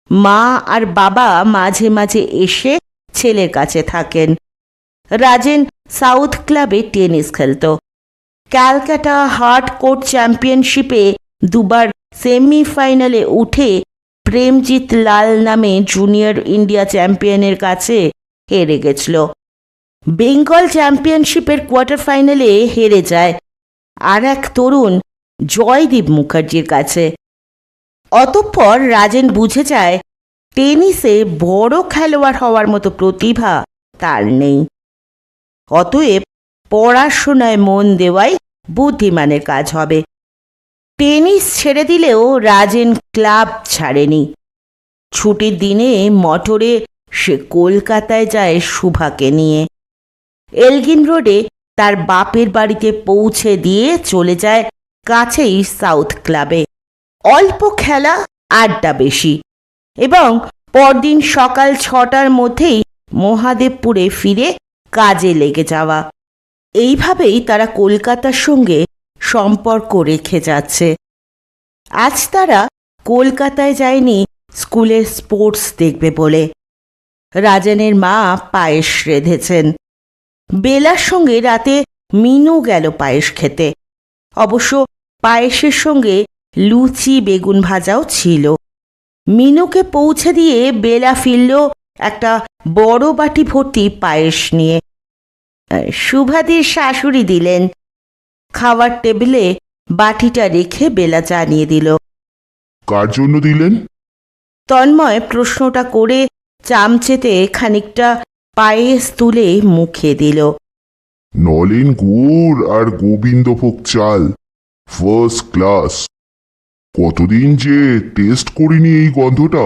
Speaker 1: মা আর বাবা মাঝে মাঝে এসে ছেলের কাছে থাকেন। রাজেন সাউথ ক্লাবে টেনিস খেলত। ক্যালকাটা হার্ড কোর্ট চ্যাম্পিয়নশিপে 2বার সেমিফাইনালে উঠে প্রেমজিৎ লাল নামে জুনিয়র ইন্ডিয়া চ্যাম্পিয়নের কাছে হেরে গেছিল। বেঙ্গল চ্যাম্পিয়নশিপের কোয়ার্টার ফাইনালে হেরে যায় আর এক তরুণ জয়দীপ মুখার্জির কাছে। অতঃপর রাজেন বুঝে যায় টেনিসে বড় খেলোয়াড় হওয়ার মতো প্রতিভা তার নেই। অতএব পড়াশোনায় মন দেওয়াই বুদ্ধিমানের কাজ হবে। টেনিস ছেড়ে দিলেও রাজেন ক্লাব ছাড়েনি। ছুটির দিনে মোটরে সে কলকাতায় যায় শুভাকে নিয়ে। এলগিন রোডে তার বাপের বাড়িতে পৌঁছে দিয়ে চলে যায় কাছেই সাউথ ক্লাবে। অল্প খেলা, আড্ডা বেশি, এবং পরদিন সকাল 6টার মধ্যেই মহাদেবপুরে ফিরে কাজে লেগে যাওয়া। এইভাবেই তারা কলকাতার সঙ্গে সম্পর্ক রেখে যাচ্ছে। আজ তারা কলকাতায় যায়নি স্কুলের স্পোর্টস দেখবে বলে। রাজেনের মা পায়েস রেঁধেছেন। বেলার সঙ্গে রাতে মিনু গেল পায়েস খেতে। অবশ্য পায়েসের সঙ্গে লুচি বেগুন ভাজাও ছিল। মিনুকে পৌঁছে দিয়ে বেলা ফিরল একটা বড় বাটি ভর্তি পায়েস নিয়ে। শুভাদির শাশুড়ি দিলেন। খাওয়ার টেবিলে বাটিটা রেখে বেলা জানিয়ে দিল।
Speaker 2: কার জন্য দিলেন?
Speaker 1: তন্ময় প্রশ্নটা করে চামচেতে খানিকটা পায়েস তুলে মুখে দিল।
Speaker 2: নলেন গুড় আর গোবিন্দভোগ চাল, ফার্স্ট ক্লাস। কতদিন যে টেস্ট করিনি এই গন্ধটা।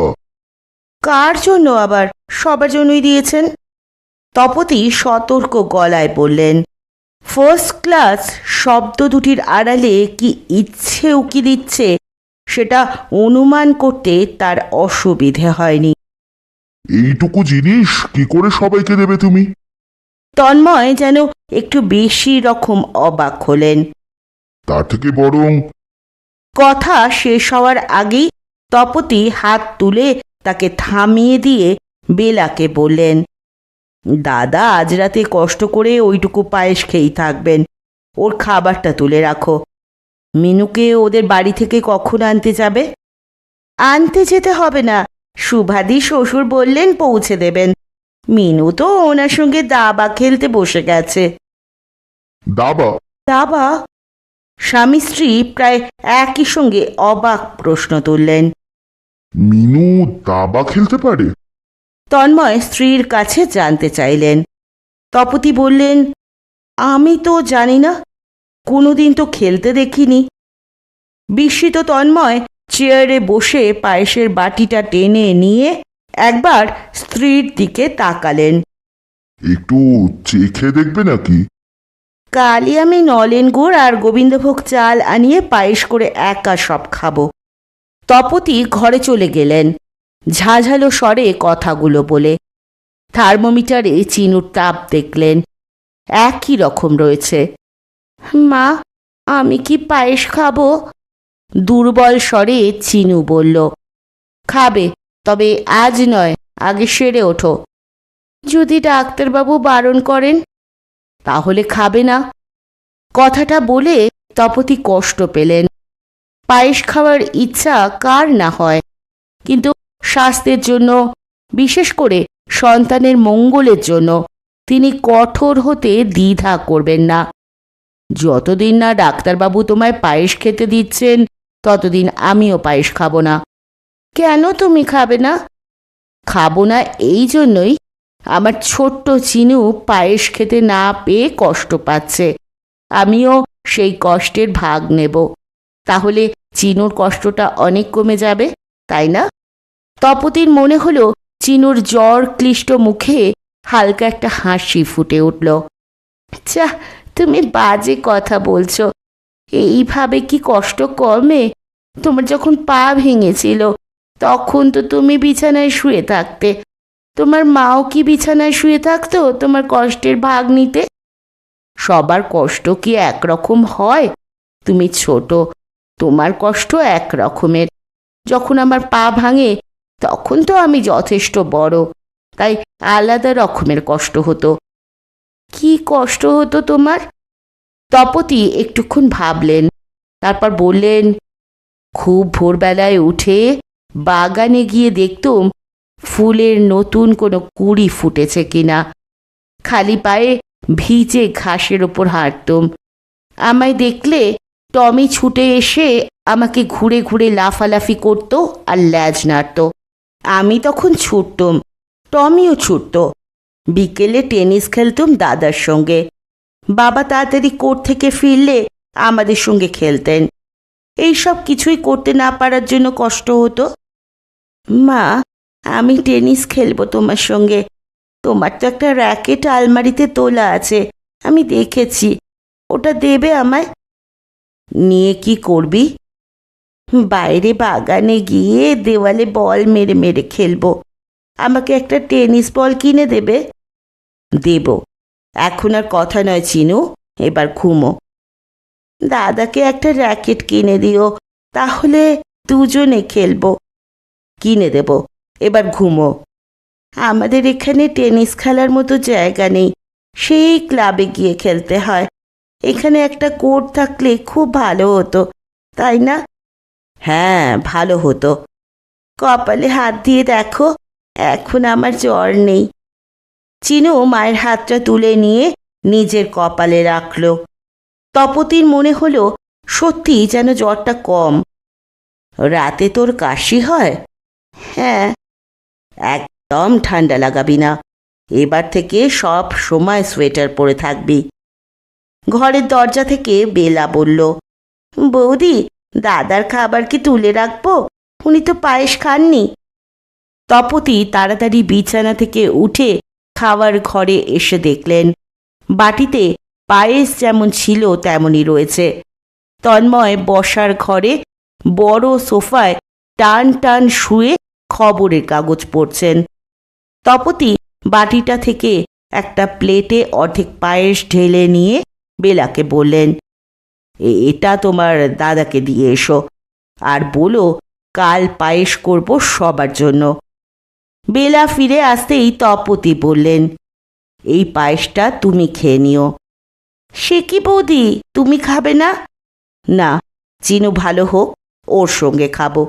Speaker 1: কার জন্য আবার? সবার জন্যই দিয়েছেন। তপতি সতর্ক গলায় বললেন। ফার্স্ট ক্লাস শব্দ দুটির আড়ালে কি ইচ্ছে উকি দিচ্ছে সেটা অনুমান করতে তার অসুবিধে হয়নি।
Speaker 2: এইটুকু জিনিস কি করে সবাইকে দেবে তুমি?
Speaker 1: তন্ময় যেন একটু বেশি রকম অবাক হলেন।
Speaker 2: তার থেকে বরং
Speaker 1: কথা শেষ হওয়ার আগেই তপতি হাত তুলে তাকে থামিয়ে দিয়ে বেলাকে বললেন, দাদা আজ রাতে কষ্ট করে ওইটুকু পায়েস খেয়েই থাকবেন, ওর খাবারটা তুলে রাখো। মিনুকে ওদের বাড়ি থেকে কখন আনতে যাবে? আনতে যেতে হবে না, সুভাদি শ্বশুর বললেন পৌঁছে দেবেন। মিনু তো ওনার সঙ্গে দাবা খেলতে বসে গেছে।
Speaker 2: দাবা?
Speaker 1: দাবা? স্বামী স্ত্রী প্রায় একই সঙ্গে অবাক প্রশ্ন তুললেন।
Speaker 2: মিনু দাবা খেলতে পারে?
Speaker 1: তন্ময় স্ত্রীর কাছে জানতে চাইলেন। তপতি বললেন, আমি তো জানি না, কোনোদিন তো খেলতে দেখিনি। বিস্মিত তন্ময় চেয়ারে বসে পায়েসের বাটিটা টেনে নিয়ে একবার স্ত্রীর দিকে তাকালেন।
Speaker 2: একটু চেখে দেখবে নাকি?
Speaker 1: কালই আমি নলেন গুড় আর গোবিন্দভোগ চাল আনিয়ে পায়েস করে একা সব খাবো। তপতি ঘরে চলে গেলেন, ঝাঝালো স্বরে কথাগুলো বলে। থার্মোমিটারে চিনুর তাপ দেখলেন, একই রকম রয়েছে। মা, আমি কি পায়েস খাবো? দুর্বল স্বরে চিনু বলল। খাবে, তবে আজ নয়, আগে সেরে ওঠো। যদি ডাক্তারবাবু বারণ করেন? তাহলে খাবে না। কথাটা বলে তপতি কষ্ট পেলেন। পায়েস খাওয়ার ইচ্ছা কার না হয়, কিন্তু স্বাস্থ্যের জন্য, বিশেষ করে সন্তানের মঙ্গলের জন্য তিনি কঠোর হতে দ্বিধা করবেন না। যতদিন না ডাক্তারবাবু তোমায় পায়েস খেতে দিচ্ছেন ততদিন আমিও পায়েস খাবো না। কেন তুমি খাবে না? খাবো না এই জন্যই, আমার ছোট্ট চিনু পায়েস খেতে না পেয়ে কষ্ট পাচ্ছে। আমিও সেই কষ্টের ভাগ নেব, তাহলে চিনুর কষ্টটা অনেক কমে যাবে, তাই না? তপতির মনে হলো চিনুর জ্বর ক্লিষ্ট মুখে হালকা একটা হাসি ফুটে উঠল। যা, তুমি বাজে কথা বলছো। এইভাবে কি কষ্ট কমে? তোমার যখন পা ভেঙেছিল তখন তো তুমি বিছানায় শুয়ে থাকতে। তোমার মাও কি বিছানায় শুয়ে থাকতো তোমার কষ্টের ভাগ নিতে? সবার কষ্ট কি একরকম হয়? তুমি ছোট, তোমার কষ্ট এক রকমের। যখন আমার পা ভাঙে তখন তো আমি যথেষ্ট বড়, তাই আলাদা রকমের কষ্ট হতো। কি কষ্ট হতো তোমার? তপতি একটুক্ষণ ভাবলেন, তারপর বললেন, খুব ভোরবেলায় উঠে বাগানে গিয়ে দেখতুম ফুলের নতুন কোনো কুঁড়ি ফুটেছে কিনা। খালি পায়ে ভিজে ঘাসের ওপর হাঁটতুম। আমায় দেখলে টমি ছুটে এসে আমাকে ঘুরে ঘুরে লাফালাফি করত আর ল্যাজ নাড়ত। আমি তখন ছুটতুম, টমিও ছুটত। বিকেলে টেনিস খেলতুম দাদার সঙ্গে। বাবা তাড়াতাড়ি কোর্ট থেকে ফিরলে আমাদের সঙ্গে খেলতেন। এইসব কিছুই করতে না পারার জন্য কষ্ট হতো। মা, আমি টেনিস খেলবো তোমার সঙ্গে। তোমার তো একটা র্যাকেট আলমারিতে তোলা আছে, আমি দেখেছি। ওটা দেবে আমায়? নিয়ে কি করবি? বাইরে বাগানে গিয়ে দেওয়ালে বল মেরে মেরে খেলবো। আমাকে একটা টেনিস বল কিনে দেবে? দেব, এখন আর কথা নয় চিনু, এবার ঘুমো। দাদাকে একটা র্যাকেট কিনে দিও, তাহলে দুজনে খেলবো। কিনে দেব, এবার ঘুমো। আমাদের এখানে টেনিস খেলার মতো জায়গা নেই, সেই ক্লাবে গিয়ে খেলতে হয়। এখানে একটা কোর্ট থাকলে খুব ভালো হতো, তাই না? হ্যাঁ, ভালো হতো। কপালে হাত দিয়ে দেখো, এখন আমার জ্বর নেই। চিনু মায়ের হাতটা তুলে নিয়ে নিজের কপালে রাখল। তপতির মনে হলো সত্যি যেন জ্বরটা কম। রাতে তোর কাশি হয়? হ্যাঁ। একদম ঠান্ডা লাগাবি না, এবার থেকে সব সময় সোয়েটার পরে থাকবি। ঘরের দরজা থেকে বেলা বলল, বৌদি, দাদার খাবার কি তুলে রাখবো? উনি তো পায়েস খাননি। তপতি তাড়াতাড়ি বিছানা থেকে উঠে খাওয়ার ঘরে এসে দেখলেন বাটিতে পায়েস যেমন ছিল তেমনই রয়েছে। তন্ময় বসার ঘরে বড় সোফায় টান টান শুয়ে খবরের কাগজ পড়ছেন। তপতি বাটিটা থেকে একটা প্লেটে অর্ধেক পায়েস ঢেলে নিয়ে বেলাকে বললেন, এটা তোমার দাদাকে দিয়ে এসো, আর বলো কাল পায়েস করব সবার জন্য। বেলা ফিরে আসতেই তপতি বললেন, এই পায়েসটা তুমি খেয়ে নিও। সে কি বৌদি, তুমি খাবে না? না, চিনু ভালো হোক, ওর সঙ্গে খাবো।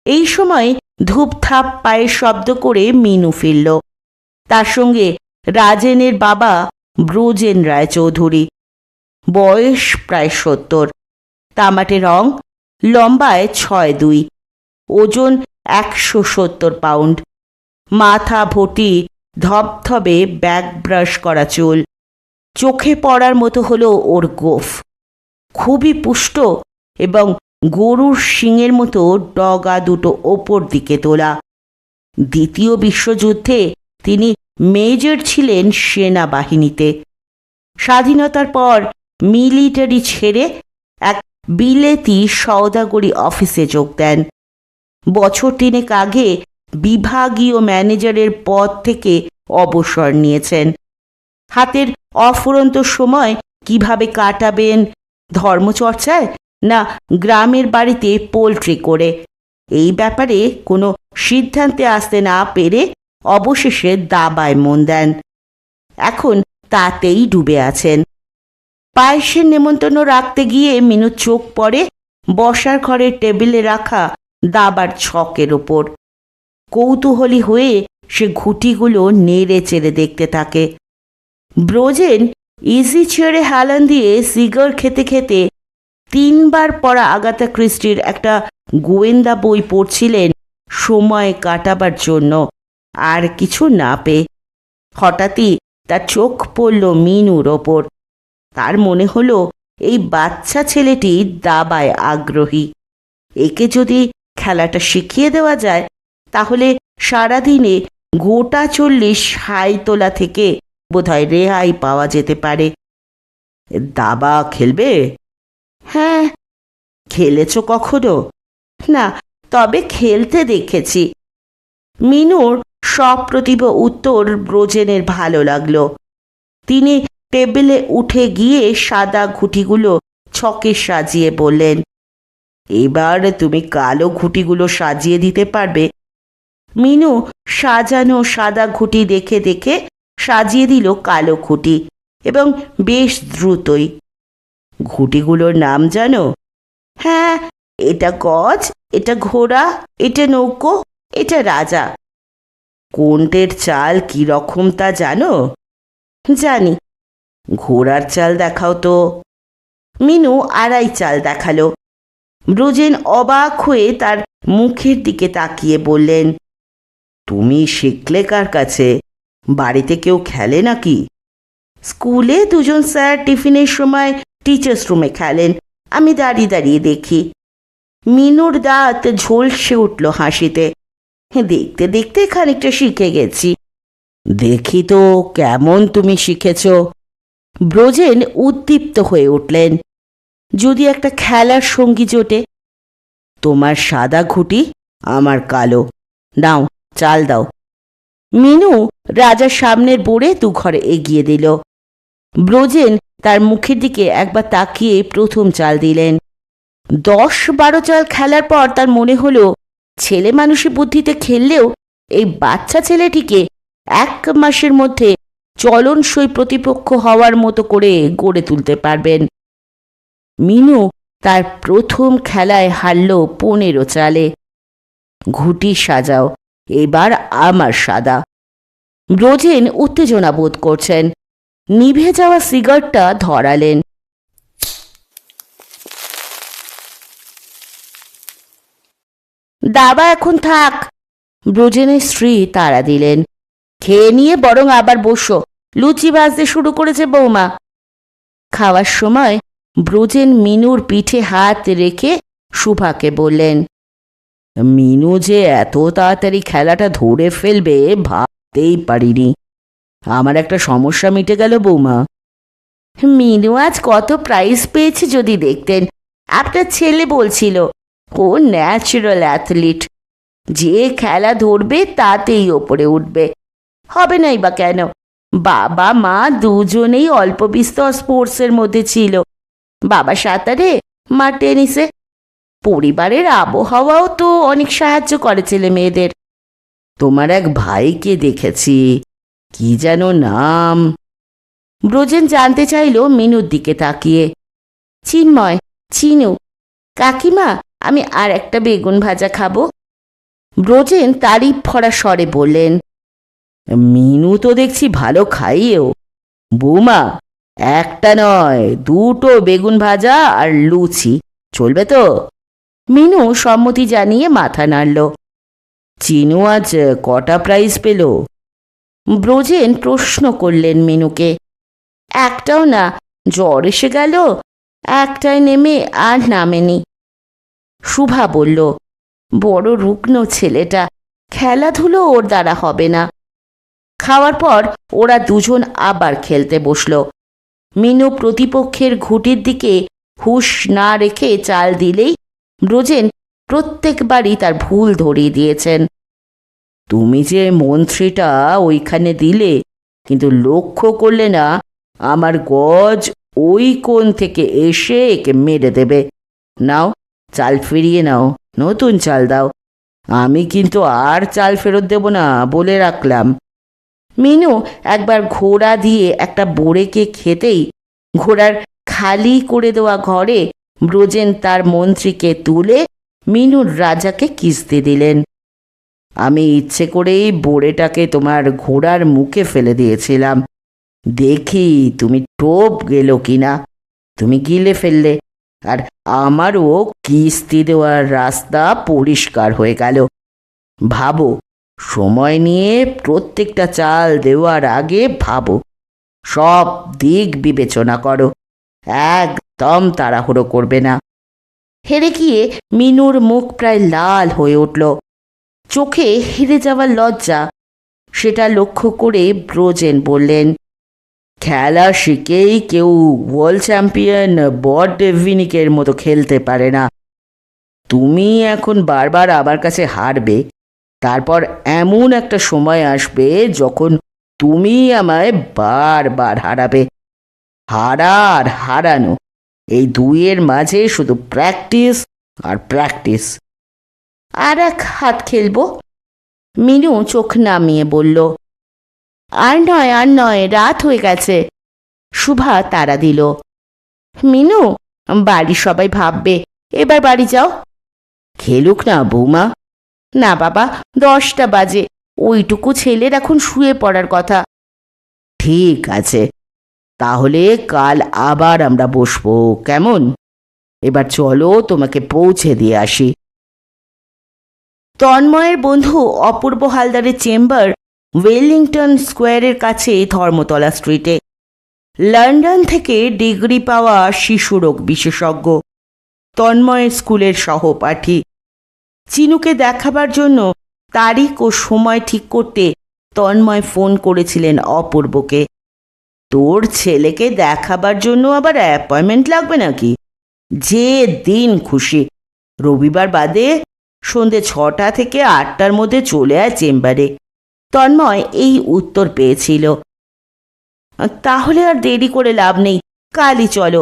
Speaker 1: এই সময় ধূপধাপ পায়ের শব্দ করে মিনু ফিরল। তার সঙ্গে রাজেনের বাবা ব্রজেন রায়চৌধুরী, বয়স প্রায় 70, তামাটে রং, লম্বায় 6'2", ওজন 170 পাউন্ড, মাথা ভর্তি ধবধবে ব্যাক ব্রাশ করা চুল, চোখে পড়ার মতো হলো ওর গোফ, খুবই পুষ্ট এবং গরুর শিংয়ের মতো ডগা দুটো ওপর দিকে তোলা। দ্বিতীয় বিশ্বযুদ্ধে তিনি মেজর ছিলেন সেনাবাহিনীতে। স্বাধীনতার পর মিলিটারি ছেড়ে এক বিলেতি সওদাগরি অফিসে যোগ দেন। বছর 3 আগে বিভাগীয় ম্যানেজারের পদ থেকে অবসর নিয়েছেন। হাতের অফুরন্ত সময় কিভাবে কাটাবেন, ধর্মচর্চায় না গ্রামের বাড়িতে পোল্ট্রি করে, এই ব্যাপারে কোনো সিদ্ধান্তে আসতে না পেরে অবশেষে দাবায় মন দেন। এখন তাতেই ডুবে আছেন। পায়েসের নেমন্তন্ন রাখতে গিয়ে মিনুর চোখ পড়ে বসার ঘরের টেবিলে রাখা দাবার ছকের ওপর। কৌতূহলী হয়ে সে ঘুঁটিগুলো নেড়ে চেড়ে দেখতে থাকে। ব্রজেন ইজি চেয়ারে হেলান দিয়ে সিগার খেতে খেতে 3বার পড়া আগাথা ক্রিস্টির একটা গোয়েন্দা বই পড়ছিলেন সময় কাটাবার জন্য, আর কিছু না পেয়ে। হঠাৎই তার চোখ পড়ল মিনুর ওপর। তার মনে হলো এই বাচ্চা ছেলেটি দাবায় আগ্রহী। একে যদি খেলাটা শিখিয়ে দেওয়া যায় তাহলে সারাদিনে গোটা 40 হাই তোলা থেকে বোধহয় রেহাই পাওয়া যেতে পারে। দাবা খেলবে? হ্যাঁ। খেলেছ কখনো? না, তবে খেলতে দেখেছি। মিনুর সপ্রতিভ উত্তর ব্রজেনের ভালো লাগলো। তিনি টেবিলে উঠে গিয়ে সাদা ঘুঁটিগুলো ছকে সাজিয়ে বললেন, এবার তুমি কালো ঘুঁটিগুলো সাজিয়ে দিতে পারবে? মিনু সাজানো সাদা ঘুঁটি দেখে দেখে সাজিয়ে দিল কালো ঘুঁটি, এবং বেশ দ্রুতই। ঘুঁটিগুলোর নাম জানো? হ্যাঁ, এটা গজ, এটা ঘোড়া, এটা নৌকো, এটা রাজা। কোনটের চাল কি রকম তা জানো? জানি। ঘোড়ার চাল দেখাও তো। মিনু 2.5 চাল দেখালো। ব্রজেন অবাক হয়ে তার মুখের দিকে তাকিয়ে বললেন, তুমি শিখলে কার কাছে? বাড়িতে কেউ খেলে নাকি? স্কুলে 2জন স্যার টিফিনের সময় টিচার্স রুমে খেলেন, আমি দাঁড়িয়ে দাঁড়িয়ে দেখি। মিনুর দাঁত ঝলসে উঠল হাসিতে। দেখতে দেখতে খানিকটা শিখে গেছি। দেখি তো কেমন তুমি শিখেছ। ব্রজেন উদ্দীপ্ত হয়ে উঠলেন। যদি একটা খেলার সঙ্গী জোটে। তোমার সাদা ঘুঁটি, আমার কালো। নাও, চাল দাও। মিনু রাজার সামনের বোর্ডে 2 ঘরে এগিয়ে দিল। ব্রজেন তার মুখের দিকে একবার তাকিয়ে প্রথম চাল দিলেন। 10-12 চাল খেলার পর তার মনে হলো ছেলে মানুষের বুদ্ধিতে খেললেও এই বাচ্চা ছেলেটিকে 1 মাসের মধ্যে চলনসই প্রতিপক্ষ হওয়ার মতো করে গড়ে তুলতে পারবেন। মিনু তার প্রথম খেলায় হারল 15 চালে। ঘুঁটি সাজাও, এবার আমার সাদা। ব্রজেন উত্তেজনা বোধ করছেন। নিভে যাওয়া সিগারটা ধরালেন। দাবা এখন থাক, ব্রজেনের স্ত্রী তাড়া দিলেন। খেয়ে নিয়ে বরং আবার বসো, লুচি ভাজতে শুরু করেছে বৌমা। খাওয়ার সময় ব্রজেন মিনুর পিঠে হাত রেখে সুভাকে বললেন, মিনু যে এত তাড়াতাড়ি খেলাটা ধরে ফেলবে ভাবতেই পারিনি। আমার একটা সমস্যা মিটে গেল বৌমা। মিনু আজ কত প্রাইজ পেয়েছে যদি দেখতেন। আপনার ছেলে বলছিল ও ন্যাচারাল অ্যাথলিট। যে খেলা ধরবে তাতেই ওপরে উঠবে। হবে নাই বা কেন? বাবা মা দুজনেই অল্প বিস্তর স্পোর্টসের মধ্যে ছিল। বাবা সাঁতারে, মা টেনিসে। পরিবারের আবহাওয়াও তো অনেক সাহায্য করে ছেলে মেয়েদের। তোমার এক ভাইকে দেখেছি, কি যেন নাম? ব্রজেন জানতে চাইল মিনুর দিকে তাকিয়ে। চিন্ময়, চিনু। কাকিমা, আমি আর একটা বেগুন ভাজা খাবো। ব্রজেন তারিফ ভরা স্বরে বললেন, মিনু তো দেখছি ভালো খাইয়েও। বৌমা, একটা নয়, দুটো বেগুন ভাজা আর লুচি চলবে তো? মিনু সম্মতি জানিয়ে মাথা নাড়ল। চিনু আজ কটা প্রাইজ পেল? ব্রজেন প্রশ্ন করলেন মিনুকে। একটাও না, জ্বর এসে গেল, একটায় নেমে আর নামেনি। শুভা বলল, বড় রুগ্ন ছেলেটা, খেলাধুলো ওর দ্বারা হবে না। খাওয়ার পর ওরা দুজন আবার খেলতে বসল। মিনু প্রতিপক্ষের ঘুঁটির দিকে হুঁশ না রেখে চাল দিলেই ব্রজেন প্রত্যেকবারই তার ভুল ধরিয়ে দিয়েছেন। তুমি যে মন্ত্রীটা ওইখানে দিলে, কিন্তু লক্ষ্য করলে না আমার গজ ওই কোণ থেকে এসে একে মেরে দেবে। নাও, চাল ফিরিয়ে নাও, নতুন চাল দাও। আমি কিন্তু আর চাল ফেরত দেব না, বলে রাখলাম। মিনু একবার ঘোড়া দিয়ে একটা বোড়েকে খেতেই ঘোড়ার খালি করে দেওয়া ঘরে ব্রজেন তার মন্ত্রীকে তুলে মিনুর রাজাকে কিস্তি দিলেন। আমি ইচ্ছে করেই বোড়েটাকে তোমার ঘোড়ার মুখে ফেলে দিয়েছিলাম, দেখি তুমি টোপ গেল কিনা। তুমি গিলে ফেললে, আর আমারও কিস্তি দেওয়ার রাস্তা পরিষ্কার হয়ে গেল। ভাবো, সময় নিয়ে প্রত্যেকটা চাল দেওয়ার আগে ভাবো, সব দিক বিবেচনা করো, একদম তাড়াহুড়ো করবে না। হেরে গিয়ে মিনুর মুখ প্রায় লাল হয়ে উঠল, চোখে হেরে যাওয়ার লজ্জা। সেটা লক্ষ্য করে ব্রজেন বললেন, খেলা শিখেই কেউ ওয়ার্ল্ড চ্যাম্পিয়ন বড ডেভিনিকের মতো খেলতে পারে না। তুমি এখন বারবার আমার কাছে হারবে, তারপর এমন একটা সময় আসবে যখন তুমি আমায় বারবার হারাবে। হারা আর হারানো, এই দুইয়ের মাঝে শুধু প্র্যাকটিস আর প্র্যাকটিস। আর এক হাত খেলবো? মিনু চোখ নামিয়ে বলল, আর নয়, আর নয়, রাত হয়ে গেছে। শুভা তাড়া দিল, মিনু, বাড়ির সবাই ভাববে, এবার বাড়ি যাও। খেলুক না বৌমা। না বাবা, 10টা বাজে, ওইটুকু ছেলের এখন শুয়ে পড়ার কথা। ঠিক আছে, তাহলে কাল আবার আমরা বসবো, কেমন? এবার চলো, তোমাকে পৌঁছে দিয়ে আসি। তন্ময়ের বন্ধু অপূর্ব হালদারের চেম্বার ওয়েলিংটন স্কোয়ারের কাছে ধর্মতলা স্ট্রিটে। লন্ডন থেকে ডিগ্রি পাওয়া শিশুরোগ বিশেষজ্ঞ, তন্ময়ের স্কুলের সহপাঠী। চিনুকে দেখাবার জন্য তারিখ ও সময় ঠিক করতে তন্ময় ফোন করেছিলেন অপূর্বকে। তোর ছেলেকে দেখাবার জন্য আবার অ্যাপয়েন্টমেন্ট লাগবে নাকি? যে দিন খুশি, রবিবার বাদে সন্ধে 6টা থেকে 8টার মধ্যে চলে আয় চেম্বারে। তন্ময় এই উত্তর পেয়েছিল। তাহলে আর দেরি করে লাভ নেই, কালই চলো,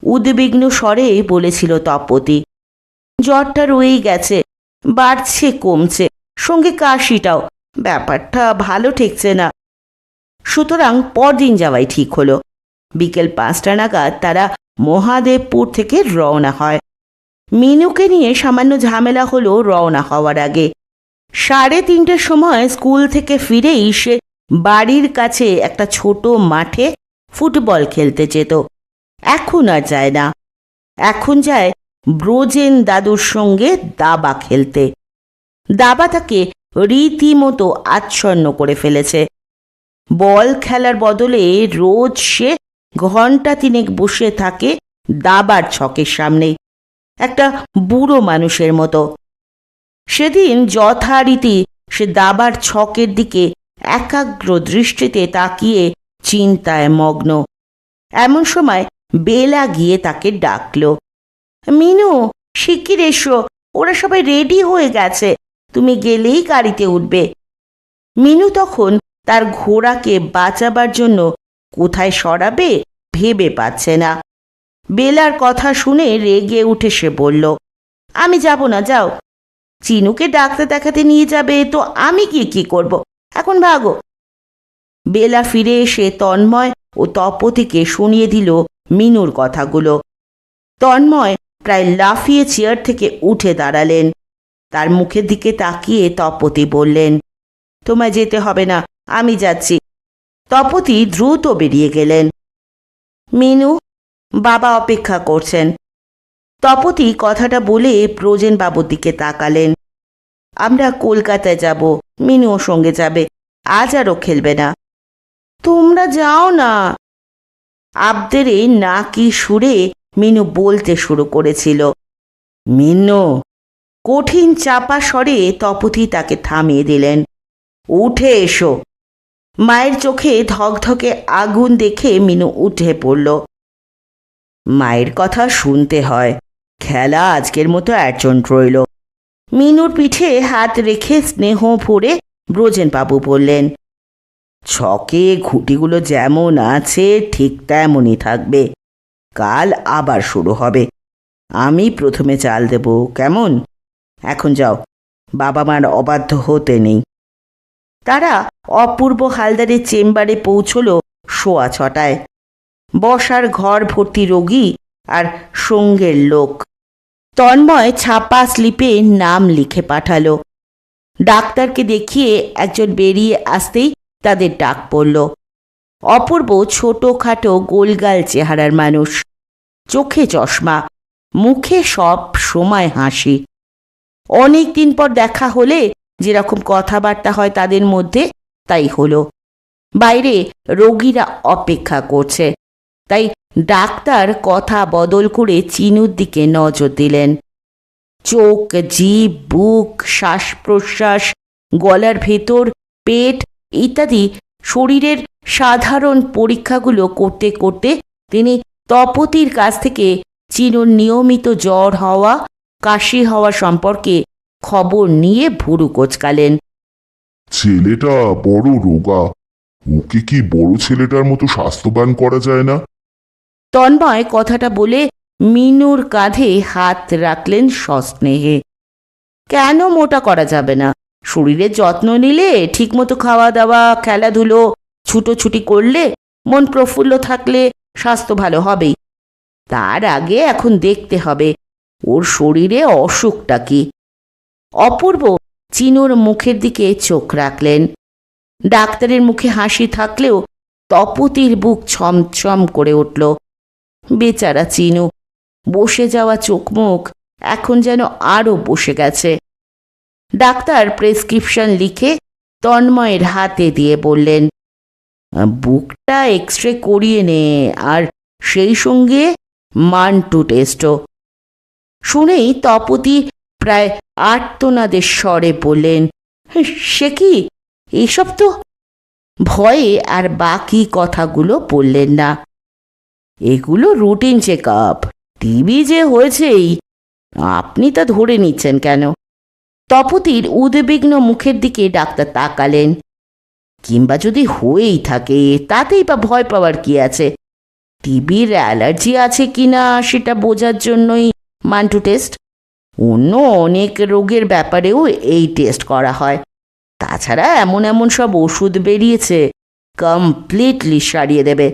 Speaker 1: উদ্বিগ্ন স্বরে বলেছিল তপতি। জ্বরটা রয়েই গেছে, বাড়ছে কমছে, সঙ্গে কাশিটাও, ব্যাপারটা ভালো ঠেকছে না। সুতরাং পরদিন যাওয়াই ঠিক হলো। বিকেল 5টা নাগাদ তারা মহাদেবপুর থেকে রওনা হয়। মিনুকে নিয়ে সামান্য ঝামেলা হলো রওনা হওয়ার আগে। 3:30টার সময় স্কুল থেকে ফিরেই সে বাড়ির কাছে একটা ছোট মাঠে ফুটবল খেলতে যেত। এখন আর যায় না, এখন যায় ব্রজেন দাদুর সঙ্গে দাবা খেলতে। দাবা তাকে রীতিমতো আচ্ছন্ন করে ফেলেছে। বল খেলার বদলে রোজ সে ঘণ্টা 3 বসে থাকে দাবার ছকের সামনে, একটা বুড়ো মানুষের মতো। সেদিন যথারীতি সে দাবার ছকের দিকে একাগ্র দৃষ্টিতে তাকিয়ে চিন্তায় মগ্ন। এমন সময় বেলা গিয়ে তাকে ডাকল, মিনু, শিগগির এসো, ওরা সবাই রেডি হয়ে গেছে, তুমি গেলেই গাড়িতে উঠবে। মিনু তখন তার ঘোড়াকে বাঁচাবার জন্য কোথায় সরাবে ভেবে পাচ্ছে না। বেলার কথা শুনে রেগে উঠে সে বলল, আমি যাব না, যাও। চিনুকে ডাক্তার দেখাতে নিয়ে যাবে তো আমি গিয়ে কি করব? এখন ভাগো। বেলা ফিরে এসে তন্ময় ও তপতিকে শুনিয়ে দিল মিনুর কথাগুলো। তন্ময় প্রায় লাফিয়ে চেয়ার থেকে উঠে দাঁড়ালেন। তার মুখের দিকে তাকিয়ে তপতি বললেন, তোমায় যেতে হবে না, আমি যাচ্ছি। তপতি দ্রুত বেরিয়ে গেলেন। মিনু, বাবা অপেক্ষা করছেন। তপতি কথাটা বলে ব্রজেনবাবুর দিকে তাকালেন। আমরা কলকাতায় যাব, মিনুও সঙ্গে যাবে, আজ আরও খেলবে না। তোমরা যাও না, আবদেরে না কি সুরে মিনু বলতে শুরু করেছিল। মিনু, কঠিন চাপা স্বরে তপতি তাকে থামিয়ে দিলেন। উঠে এসো। মায়ের চোখে ধকধকে আগুন দেখে মিনু উঠে পড়ল। মায়ের কথা শুনতে হয়, খেলা আজকের মতো অ্যাডজন্ট রইল। মিনুর পিঠে হাত রেখে স্নেহ ভরে ব্রজেনবাবু বললেন, ছকে ঘুটিগুলো যেমন আছে ঠিক তেমনই থাকবে। কাল আবার শুরু হবে। আমি প্রথমে চাল দেব, কেমন? এখন যাও, বাবা মার অবাধ্য হতে নেই। তারা অপূর্ব হালদারের চেম্বারে পৌঁছল 6:15। বসার ঘর ভর্তি রোগী আর সঙ্গের লোক। তন্ময় ছাপা স্লিপে নাম লিখে পাঠালো। ডাক্তারকে দেখিয়ে একজন বেরিয়ে আসতেই তাদের ডাক পড়ল। অপূর্ব ছোটোখাটো গোলগাল চেহারার মানুষ, চোখে চশমা, মুখে সব সময় হাসি। অনেক দিন পর দেখা হলে যেরকম কথাবার্তা হয় তাদের মধ্যে তাই হলো। বাইরে রোগীরা অপেক্ষা করছে, তাই ডাক্তার কথা বদল করে চিনুর দিকে নজর দিলেন। চোখ, জিভ, বুক, শ্বাস প্রশ্বাস, গলার ভেতর, পেট ইত্যাদি শরীরের সাধারণ পরীক্ষাগুলো করতে করতে তিনি তপতির কাছ থেকে চিনুর নিয়মিত জ্বর হওয়া, কাশি হওয়া সম্পর্কে খবর নিয়ে ভুরু কোচকালেন।
Speaker 2: ছেলেটা বড় রোগা, ওকে কি বড় ছেলেটার মতো স্বাস্থ্যবান করা যায় না?
Speaker 1: তন্ময় কথাটা বলে মিনুর কাঁধে হাত রাখলেন সস্নেহে। কেন মোটা করা যাবে না? শরীরের যত্ন নিলে, ঠিকমতো খাওয়া দাওয়া, খেলাধুলো, ছুটোছুটি করলে, মন প্রফুল্ল থাকলে স্বাস্থ্য ভালো হবেই। তার আগে এখন দেখতে হবে ওর শরীরে অসুখটা কি। অপূর্ব চিনুর মুখের দিকে চোখ রাখলেন। ডাক্তারের মুখে হাসি থাকলেও তপতির বুক ছমছম করে উঠল। বেচারা চিনু, বসে যাওয়া চোখ মুখ এখন যেন আরও বসে গেছে। ডাক্তার প্রেসক্রিপশন লিখে তন্ময়ের হাতে দিয়ে বললেন, বুকটা এক্সরে করিয়ে নে, আর সেই সঙ্গে মান্টু টেস্টও। শুনেই তপতি প্রায় আর্তনাদের স্বরে বললেন, সে কি, এসব তো? ভয়ে আর বাকি কথাগুলো বললেন না। এগুলো রুটিন চেক আপ, টিবি যে হয়েছেই, আপনি তা ধরে নিচ্ছেন কেন? তপতির উদ্বিগ্ন মুখের দিকে ডাক্তার তাকালেন। কিংবা যদি হয়েই থাকে তাতেই বা ভয় পাওয়ার কি আছে? টিবির অ্যালার্জি আছে কিনা সেটা বোঝার জন্যই মান্টু টেস্ট। অন্য অনেক রোগের ব্যাপারেও এই টেস্ট করা হয়। তাছাড়া এমন এমন সব ওষুধ বেরিয়েছে, কমপ্লিটলি সারিয়ে দেবে।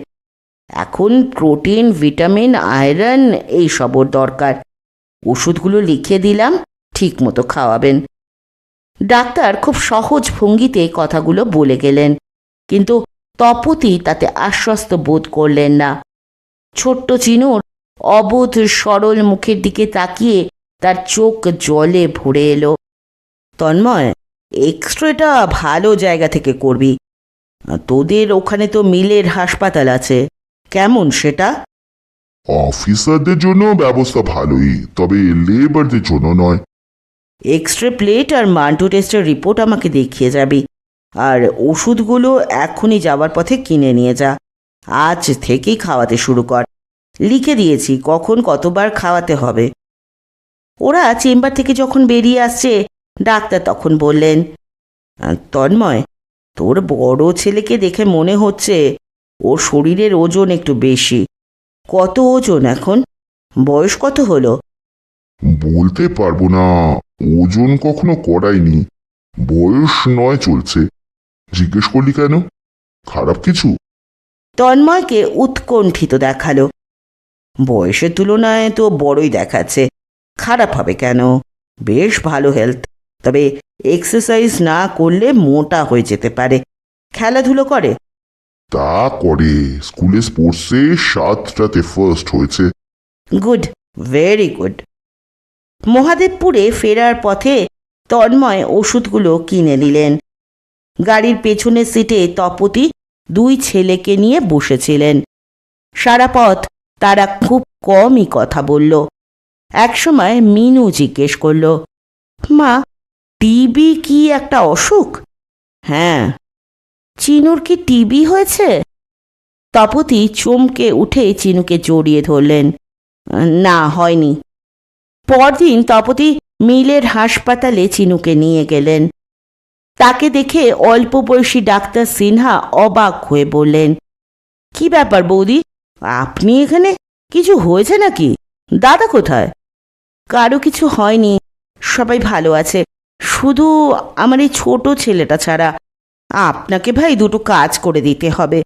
Speaker 1: এখন প্রোটিন, ভিটামিন, আয়রন এইসবর দরকার। ওষুধগুলো লিখে দিলাম, ঠিক মতো খাওয়াবেন। ডাক্তার খুব সহজ ভঙ্গিতে কথাগুলো বলে গেলেন, কিন্তু তপতি তাতে আশ্বস্ত বোধ করলেন না। ছোট্ট চিনুর অবোধ সরল মুখের দিকে তাকিয়ে তার চোখ জলে ভরে এলো। তন্ময়, এক্সরেটা ভালো জায়গা থেকে করবি। তোদের ওখানে তো মিলের হাসপাতাল আছে, কেমন সেটা?
Speaker 2: অফিসারদের জন্য ব্যবস্থা ভালোই, তবে লেবারদের জন্য নয়।
Speaker 1: এক্সরে প্লেট আর মান্টু টেস্টের রিপোর্ট আমাকে দেখিয়ে যাবি, আর ওষুধগুলো এখনই যাওয়ার পথে কিনে নিয়ে যা। আজ থেকেই খাওয়াতে শুরু কর, লিখে দিয়েছি কখন কতবার খাওয়াতে হবে। ওরা চেম্বার থেকে যখন বেরিয়ে আসছে ডাক্তার তখন বললেন, তন্ময়, তোর বড় ছেলেকে দেখে মনে হচ্ছে ওর শরীরের ওজন একটু বেশি। কত ওজন এখন? বয়স কত হলো?
Speaker 2: বলতে পারবো না, ওজন কখনো করাইনি। বয়স 9 চলছে। জিজ্ঞেস করলি কেন? খারাপ কিছু?
Speaker 1: তন্ময়কে উৎকণ্ঠিত দেখালো। বয়সের তুলনায় তো বড়ই দেখাচ্ছে। খারাপ হবে কেন? বেশ ভালো হেলথ। তবে এক্সারসাইজ না করলে মোটা হয়ে যেতে পারে। খেলাধুলো করে?
Speaker 2: তা করে, স্কুলে স্পোর্টসে 7টাতে ফার্স্ট হয়েছে।
Speaker 1: Good, very good. মহাদেবপুরে ফেরার পথে তন্ময় ওষুধগুলো কিনে নিলেন। গাড়ির পেছনের সিটে তপতি 2 ছেলেকে নিয়ে বসেছিলেন। সারা পথ তারা খুব কমই কথা বলল। একসময় মিনু জিজ্ঞেস করল, মা, টিবি কি একটা অসুখ? হ্যাঁ। চিনুর কি টিবি হয়েছে? তপতি চমকে উঠে চিনুকে জড়িয়ে ধরলেন। না, হয়নি। পরদিন তপতি মিলের হাসপাতালে চিনুকে নিয়ে গেলেন। তাকে দেখে অল্প বয়সী ডাক্তার সিনহা অবাক হয়ে বললেন, কি ব্যাপার বৌদি, আপনি এখানে? কিছু হয়েছে নাকি? দাদা কোথায়? কারো কিছু হয়নি, সবাই ভালো আছে। শুধু আমার এই ছোট ছেলেটা ছাড়া। আপনাকে ভাই 2টো কাজ করে দিতে হবে।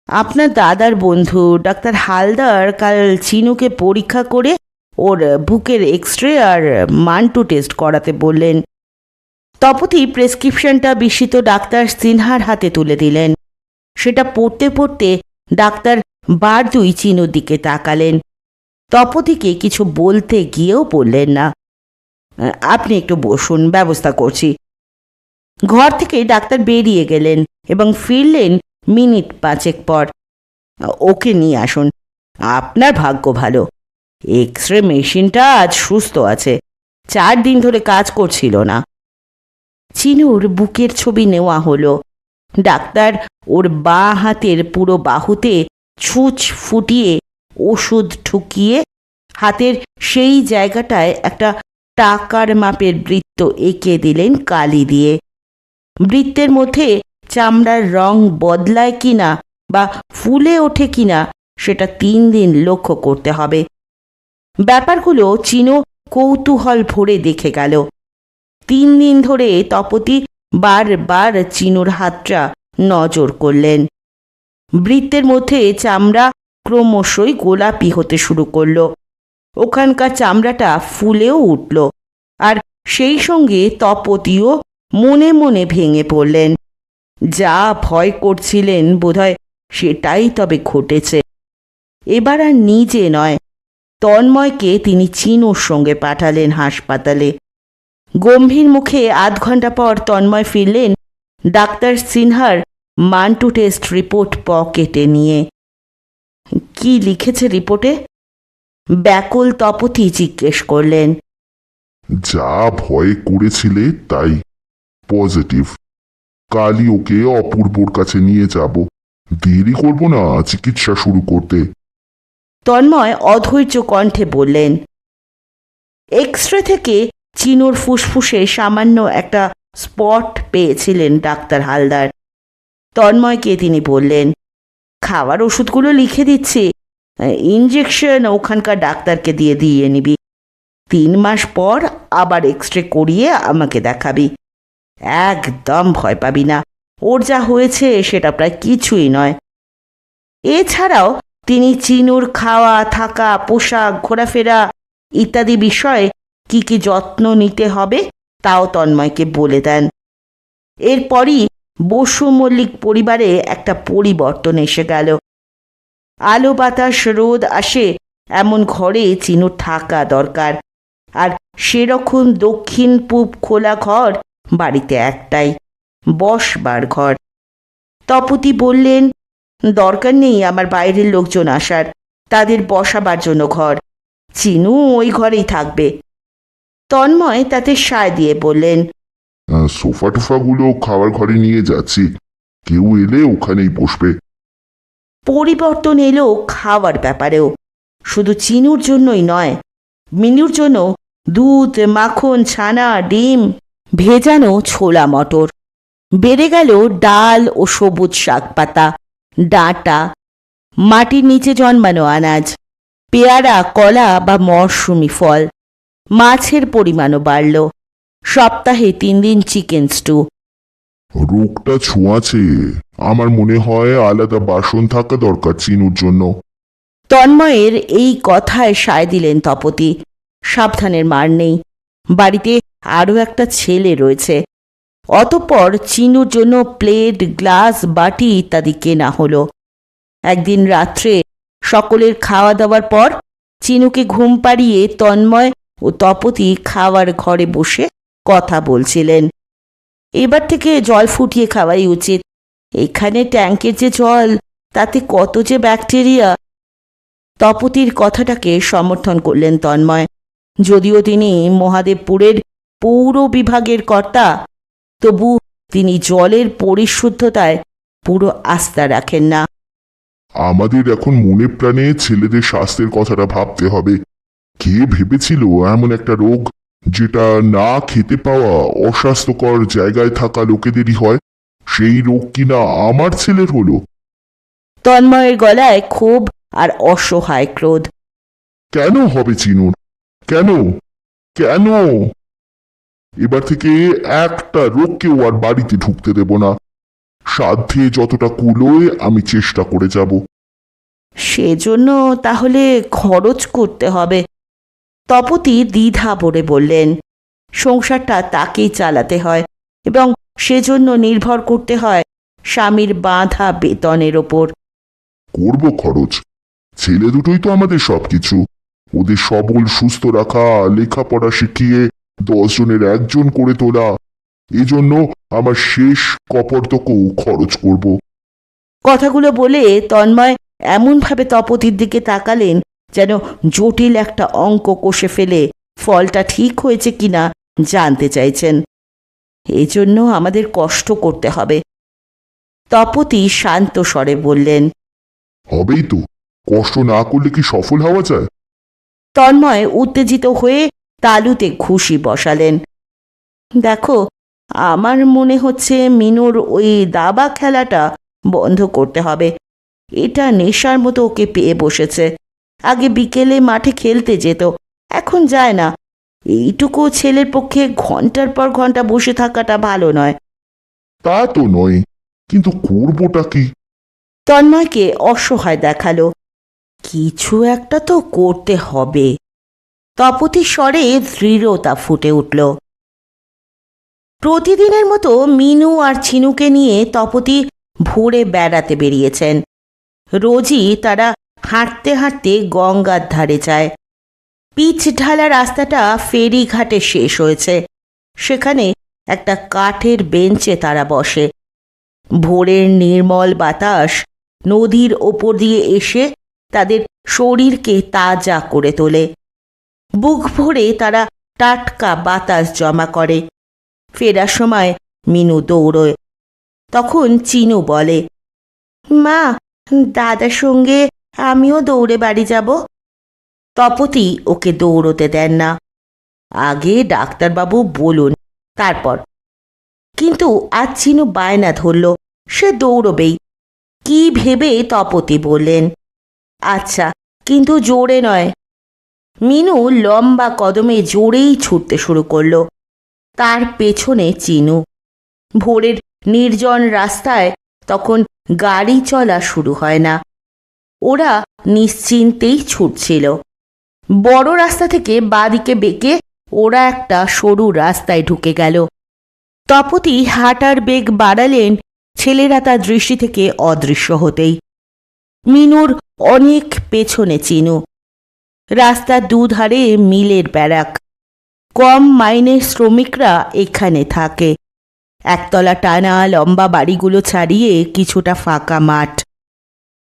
Speaker 1: আপনার দাদার বন্ধু ডাক্তার হালদার কাল চিনুকে পরীক্ষা করে ওর বুকের এক্সরে আর মান্টু টেস্ট করাতে বললেন। তপতি প্রেসক্রিপশনটা বিস্মিত ডাক্তার সিনহার হাতে তুলে দিলেন। সেটা পড়তে পড়তে ডাক্তার বার 2 চিনুর দিকে তাকালেন। তপতিকে কিছু বলতে গিয়েও বললেন না। আপনি একটু বসুন, ব্যবস্থা করছি। ঘর থেকে ডাক্তার বেরিয়ে গেলেন এবং ফিরলেন মিনিট 5 পর। ওকে নিয়ে আসুন, আপনার ভাগ্য ভালো। এক্সরে মেশিনটা আজ সুস্থ আছে, 4 দিন ধরে কাজ করছিল না। চিনুর বুকের ছবি নেওয়া হলো। ডাক্তার ওর বাঁ হাতের পুরো বাহুতে ছুঁচ ফুটিয়ে ওষুধ ঠুকিয়ে হাতের সেই জায়গাটায় একটা টাকার মাপের বৃত্ত এঁকে দিলেন কালি দিয়ে। বৃত্তের মধ্যে চামড়ার রং বদলায় কিনা বা ফুলে ওঠে কিনা সেটা 3 দিন লক্ষ্য করতে হবে। ব্যাপারগুলো চিনো কৌতূহল ভরে দেখে গেল। 3 দিন ধরে তপতি বারবার চিনুর হাতটা নজর করলেন। বৃত্তের মধ্যে চামড়া ক্রমশই গোলাপি হতে শুরু করল। ওখানকার চামড়াটা ফুলেও উঠল, আর সেই সঙ্গে তপতিও মনে মনে ভেঙে পড়লেন। যা ভয় করছিলেন বোধহয় সেটাই তবে ঘটেছে। এবার আর নিজে নয়, তন্ময়কে তিনি চিনুর সঙ্গে পাঠালেন হাসপাতালে। গম্ভীর মুখে 1/2 ঘন্টা পর তন্ময় ফিরলেন ডাক্তার সিনহার মান্টু টেস্ট রিপোর্ট পকেটে নিয়ে। কি লিখেছে রিপোর্টে? ব্যাকুল তপতি জিজ্ঞেস করলেন।
Speaker 2: যা ভয় করেছিলে তাই, পজিটিভ। কালই ওকে অপূর্বর কাছে নিয়ে যাব। দেরি করব না চিকিৎসা শুরু করতে।
Speaker 1: তন্ময় অধৈর্য কণ্ঠে বললেন। এক্সরে থেকে চিনুর ফুসফুসে সামান্য একটা স্পট পেয়েছিলেন ডাক্তার হালদার। তন্ময়কে তিনি বললেন, খাওয়ার ওষুধগুলো লিখে দিচ্ছি, ইঞ্জেকশন ওখানকার ডাক্তারকে দিয়ে নিবি। 3 মাস পর আবার এক্সরে করিয়ে আমাকে দেখাবি। একদম ভয় পাবি না, ওর যা হয়েছে সেটা প্রায় কিছুই নয়। এছাড়াও তিনি চিনুর খাওয়া, থাকা, পোশাক, ঘোরাফেরা ইত্যাদি বিষয়ে কি কি যত্ন নিতে হবে তাও তন্ময়কে বলে দেন। এরপরই বসু মল্লিক পরিবারে একটা পরিবর্তন এসে গেল। আলো বাতাস রোদ আসে এমন ঘরে চিনুর থাকা দরকার, আর সেরকম দক্ষিণ পূব খোলা ঘর বাড়িতে একটাই, বসবার ঘর। তপতি বললেন, দরকার নেই আমার বাইরের লোকজন আসার, তাদের বসাবার জন্য ঘর। চিনু ওই ঘরেই থাকবে। তন্ময় তাতে সায় দিয়ে বললেন,
Speaker 2: সোফা টোফাগুলো খাওয়ার ঘরে নিয়ে যাচ্ছি, কেউ এলে ওখানেই বসবে।
Speaker 1: পরিবর্তন এলো খাওয়ার ব্যাপারেও। শুধু চিনুর জন্যই নয়, মিনুর জন্য দুধ, মাখন, ছানা, ডিম, ভেজানো ছোলা মটর, বেড়ে গেল ডাল ও সবুজ শাক পাতা, ডাঁটা, মাটির নিচে জন্মানো আনাজ, পেয়ারা, কলা বা মরশুমি ফল। মাছের পরিমাণও বাড়ল। সপ্তাহে 3 দিন চিকেন স্টু।
Speaker 2: রোগটা ছোঁয়াছে। আমার মনে হয় আলাদা বাসন থাকা দরকার চিনুর জন্য।
Speaker 1: তন্ময়ের এই কথায় সায় দিলেন তপতি। সাবধানের মার নেই, বাড়িতে আরও একটা ছেলে রয়েছে। অতঃপর চিনুর জন্য প্লেট, গ্লাস, বাটি ইত্যাদি কেনা হলো। একদিন রাত্রে সকলের খাওয়া দাওয়ার পর চিনুকে ঘুম পাড়িয়ে তন্ময় ও তপতি খাওয়ার ঘরে বসে কথা বলছিলেন। এবার থেকে জল ফুটিয়ে খাওয়াই উচিত। এখানে ট্যাঙ্কের যে জল, তাতে কত যে ব্যাকটেরিয়া। তপতির কথাটাকে সমর্থন করলেন তন্ময়। যদিও তিনি মহাদেবপুরের পৌর বিভাগের কর্তা, তবু তিনি জলের পরিশুদ্ধতায় পুরো আস্থা রাখেন না।
Speaker 2: আমাদের এখন মনে প্রাণে ছেলেদের স্বাস্থ্যের কথাটা ভাবতে হবে। কে ভেবেছিল এমন একটা রোগ, যেটা না খেতে পাওয়া অস্বাস্থ্যকর জায়গায় থাকা লোকেদেরই হয়, সেই রোগ কিনা আমার ছেলের হলো।
Speaker 1: তন্ময়ের গলায় ক্ষোভ আর অসহায় ক্রোধ।
Speaker 2: কেন হবে চিনুর? কেন? কেন? এবার থেকে একটা রোগকেও আর বাড়িতে ঢুকতে দেব না। সাধ্যে যতটা কুলোয় আমি চেষ্টা করে যাব।
Speaker 1: সেজন্য তাহলে খরচ করতে হবে। তপতি দ্বিধা ভরে বললেন। সংসারটা তাকেই চালাতে হয় এবং সেজন্য নির্ভর করতে হয় স্বামীর বাঁধা বেতনের ওপর।
Speaker 2: করব খরচ। ছেলে দুটোই তো আমাদের সবকিছু। ওদের সবল সুস্থ রাখা, লেখাপড়া শিখিয়ে 10 জনের একজন করে তোলা, এজন্য আমার শেষ কপর্তকও খরচ করব।
Speaker 1: কথাগুলো বলে তন্ময় এমনভাবে তপতির দিকে তাকালেন যেন জটিল একটা অঙ্ক কষে ফেলে ফলটা ঠিক হয়েছে কিনা জানতে চাইছেন। এজন্য আমাদের কষ্ট করতে হবে। তপতি শান্ত স্বরে বললেন।
Speaker 2: হবেই তো। কষ্ট না করলে কি সফল হওয়া যায়?
Speaker 1: তন্ময় উত্তেজিত হয়ে তালুতে ঘুষি বসালেন। দেখো, আমার মনে হচ্ছে মিনুর ওই দাবা খেলাটা বন্ধ করতে হবে। এটা নেশার মতো ওকে পেয়ে বসেছে। আগে বিকেলে মাঠে খেলতে যেত, এখন যায় না। এইটুকু ছেলের পক্ষে ঘন্টার পর ঘন্টা বসে থাকাটা ভালো নয়।
Speaker 2: তা তো নয়, কিন্তু করবোটা কি?
Speaker 1: তন্ময়কে অসহায় দেখালো। কিছু একটা তো করতে হবে। তপতির স্বরে দৃঢ়তা ফুটে উঠল। প্রতিদিনের মতো মিনু আর চিনুকে নিয়ে তপতি ভোরে বেড়াতে বেরিয়েছেন। রোজই তারা হাঁটতে হাঁটতে গঙ্গার ধারে যায়। পিচ ঢালা রাস্তাটা ফেরিঘাটে শেষ হয়েছে। সেখানে একটা কাঠের বেঞ্চে তারা বসে। ভোরের নির্মল বাতাস নদীর ওপর দিয়ে এসে তাদের শরীরকে তাজা করে তোলে। বুক ভরে তারা টাটকা বাতাস জমা করে। ফেরার সময় মিনু দৌড়োয়। তখন চিনু বলে, মা, দাদার সঙ্গে আমিও দৌড়ে বাড়ি যাব। তপতি ওকে দৌড়তে দেন না। আগে ডাক্তারবাবু বলুন, তারপর। কিন্তু আজ চিনু বায়না ধরল, সে দৌড়বেই। কি ভেবে তপতি বললেন, আচ্ছা, কিন্তু জোরে নয়। মিনু লম্বা কদমে জোরেই ছুটতে শুরু করল। তার পেছনে চিনু। ভোরের নির্জন রাস্তায় তখন গাড়ি চলা শুরু হয় না। ওরা নিশ্চিন্তেই ছুটছিল। বড় রাস্তা থেকে বাঁদিকে বেঁকে ওরা একটা সরু রাস্তায় ঢুকে গেল। তপতি হাঁটার বেগ বাড়ালেন ছেলেরা তার দৃষ্টি থেকে অদৃশ্য হতেই। মিনুর অনেক পেছনে চিনু। রাস্তার দুধারে মিলের ব্যারাক। কম মাইনের শ্রমিকরা এখানে থাকে। একতলা টানা লম্বা বাড়িগুলো ছাড়িয়ে কিছুটা ফাঁকা মাঠ।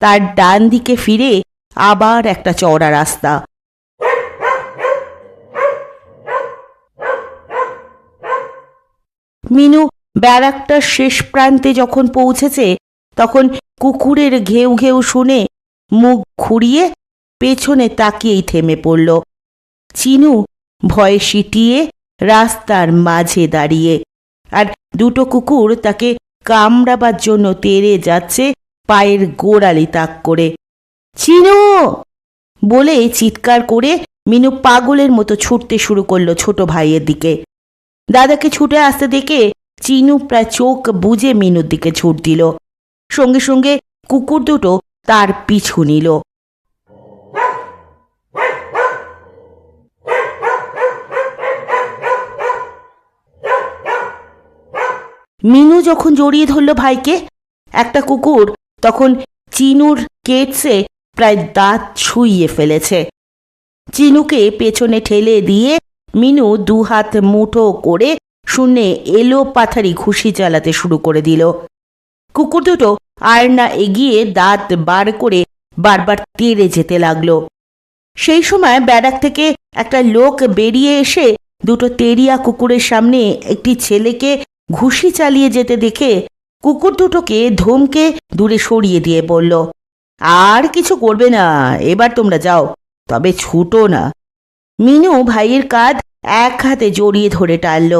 Speaker 1: তার ডান দিকে ফিরে আবার একটা চওড়া রাস্তা। মিনু ব্যারাকটার শেষ প্রান্তে যখন পৌঁছেছে, তখন কুকুরের ঘেউ ঘেউ শুনে মুখ ঘুরিয়ে পেছনে তাকিয়েই থেমে পড়ল। চিনু ভয়ে সিটিয়ে রাস্তার মাঝে দাঁড়িয়ে, আর দুটো কুকুর তাকে কামড়াবার জন্য তেড়ে যাচ্ছে পায়ের গোড়ালি তাক করে। চিনু বলে চিৎকার করে মিনু পাগলের মতো ছুটতে শুরু করলো ছোট ভাইয়ের দিকে। দাদাকে ছুটে আসতে দেখে চিনু প্রায় চোখ বুজে মিনুর দিকে ছুট দিল। সঙ্গে সঙ্গে কুকুর দুটো তার পিছু নিল। মিনু যখন জড়িয়ে ধরল ভাইকে, একটা কুকুর তখন চিনুর কেটসে প্রায় দাঁত ছুঁইয়ে ফেলেছে। চিনুকে পেছনে ঠেলে দিয়ে মিনু দুহাত মুঠো করে শূন্যে এলো পাথারি ঘুষি চালাতে শুরু করে দিল। কুকুর দুটো আর না এগিয়ে দাঁত বার করে বারবার তেড়ে যেতে লাগলো। সেই সময় ব্যারাক থেকে একটা লোক বেরিয়ে এসে দুটো তেড়িয়া কুকুরের সামনে একটি ছেলেকে ঘুষি চালিয়ে যেতে দেখে কুকুর দুটোকে ধমকে দূরে সরিয়ে দিয়ে বলল, আর কিছু করবে না, এবার তোমরা যাও, তবে ছুটো না। মিনু ভাইয়ের কাঁধ এক হাতে জড়িয়ে ধরে টানল।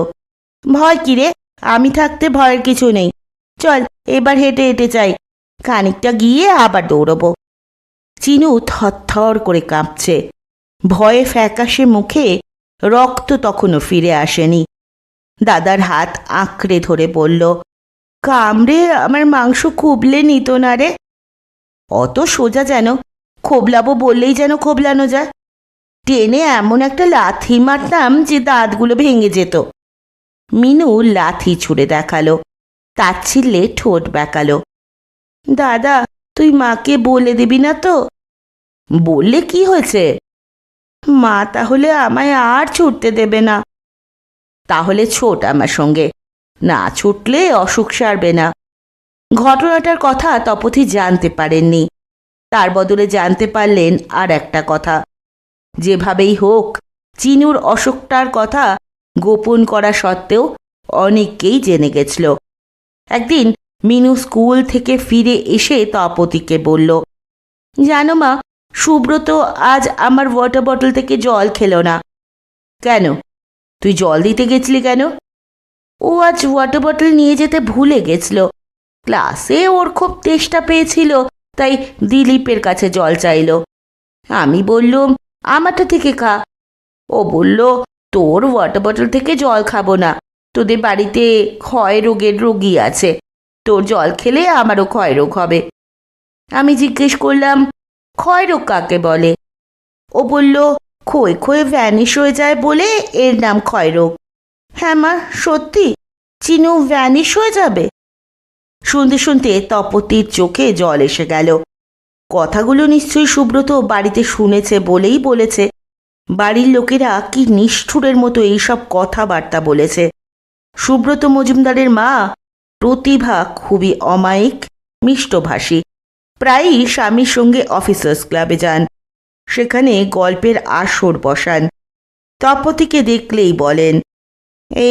Speaker 1: ভয় কিরে, আমি থাকতে ভয়ের কিছু নেই, চল এবার হেঁটে হেঁটে যাই, খানিকটা গিয়ে আবার দৌড়বো। চিনু থরথর করে কাঁপছে, ভয়ে ফ্যাকাশে মুখে, রক্ত তখনও ফিরে আসেনি। দাদার হাত আঁকড়ে ধরে বলল, কামড়ে আমার মাংস খুবলে নিত না রে। অত সোজা যেন, খোবলাবো বললেই যেন খোবলানো যায়। টেনে এমন একটা লাথি মারতাম যে দাঁতগুলো ভেঙে যেত। মিনু লাথি ছুঁড়ে দেখালো, তাচ্ছিল্যে ঠোঁট বেঁকালো। দাদা, তুই মাকে বলে দিবি না তো? বললে কি হয়েছে? মা তাহলে আমায় আর ছুটতে দেবে না। তাহলে ছোট আমার সঙ্গে, না ছুটলে অসুখ সারবে না। ঘটনাটার কথা তপথি জানতে পারেননি, তার বদলে জানতে পারলেন আর একটা কথা। যেভাবেই হোক চিনুর অসুখটার কথা গোপন করা সত্ত্বেও অনেককেই জেনে গেছিল। একদিন মিনু স্কুল থেকে ফিরে এসে তপতিকে বলল, জানো মা, সুব্রত আজ আমার ওয়াটার বটল থেকে জল খেলো না। কেন? তুই জল দিতে গেছলি কেন? ও আজ ওয়াটার বটল নিয়ে যেতে ভুলে গেছিল। ক্লাসে ওর খুব তেষ্টা পেয়েছিল, তাই দিলীপের কাছে জল চাইল। আমি বললুম আমারটা থেকে খা। ও বলল, তোর ওয়াটার বটল থেকে জল খাবো না, তোদের বাড়িতে ক্ষয় রোগের রোগী আছে, তোর জল খেলে আমারও ক্ষয় রোগ হবে। আমি জিজ্ঞেস করলাম, ক্ষয় রোগ কাকে বলে? ও বলল, ক্ষয়ে ক্ষয়ে ভ্যানিশ হয়ে যায় বলে এর নাম ক্ষয় রোগ। হ্যাঁ মা, সত্যি চিনু ভ্যানিশ হয়ে যাবে? শুনতে শুনতে তপতির চোখে জল এসে গেল। কথাগুলো নিশ্চয়ই সুব্রত বাড়িতে শুনেছে বলেই বলেছে। বাড়ির লোকেরা কি নিষ্ঠুরের মতো এইসব কথাবার্তা বলেছে। সুব্রত মজুমদারের মা প্রতিভা খুবই অমায়িক, মিষ্টভাষী। প্রায়ই স্বামীর সঙ্গে অফিসার্স ক্লাবে যান, সেখানে গল্পের আসর বসান। তপতিকে দেখলেই বলেন,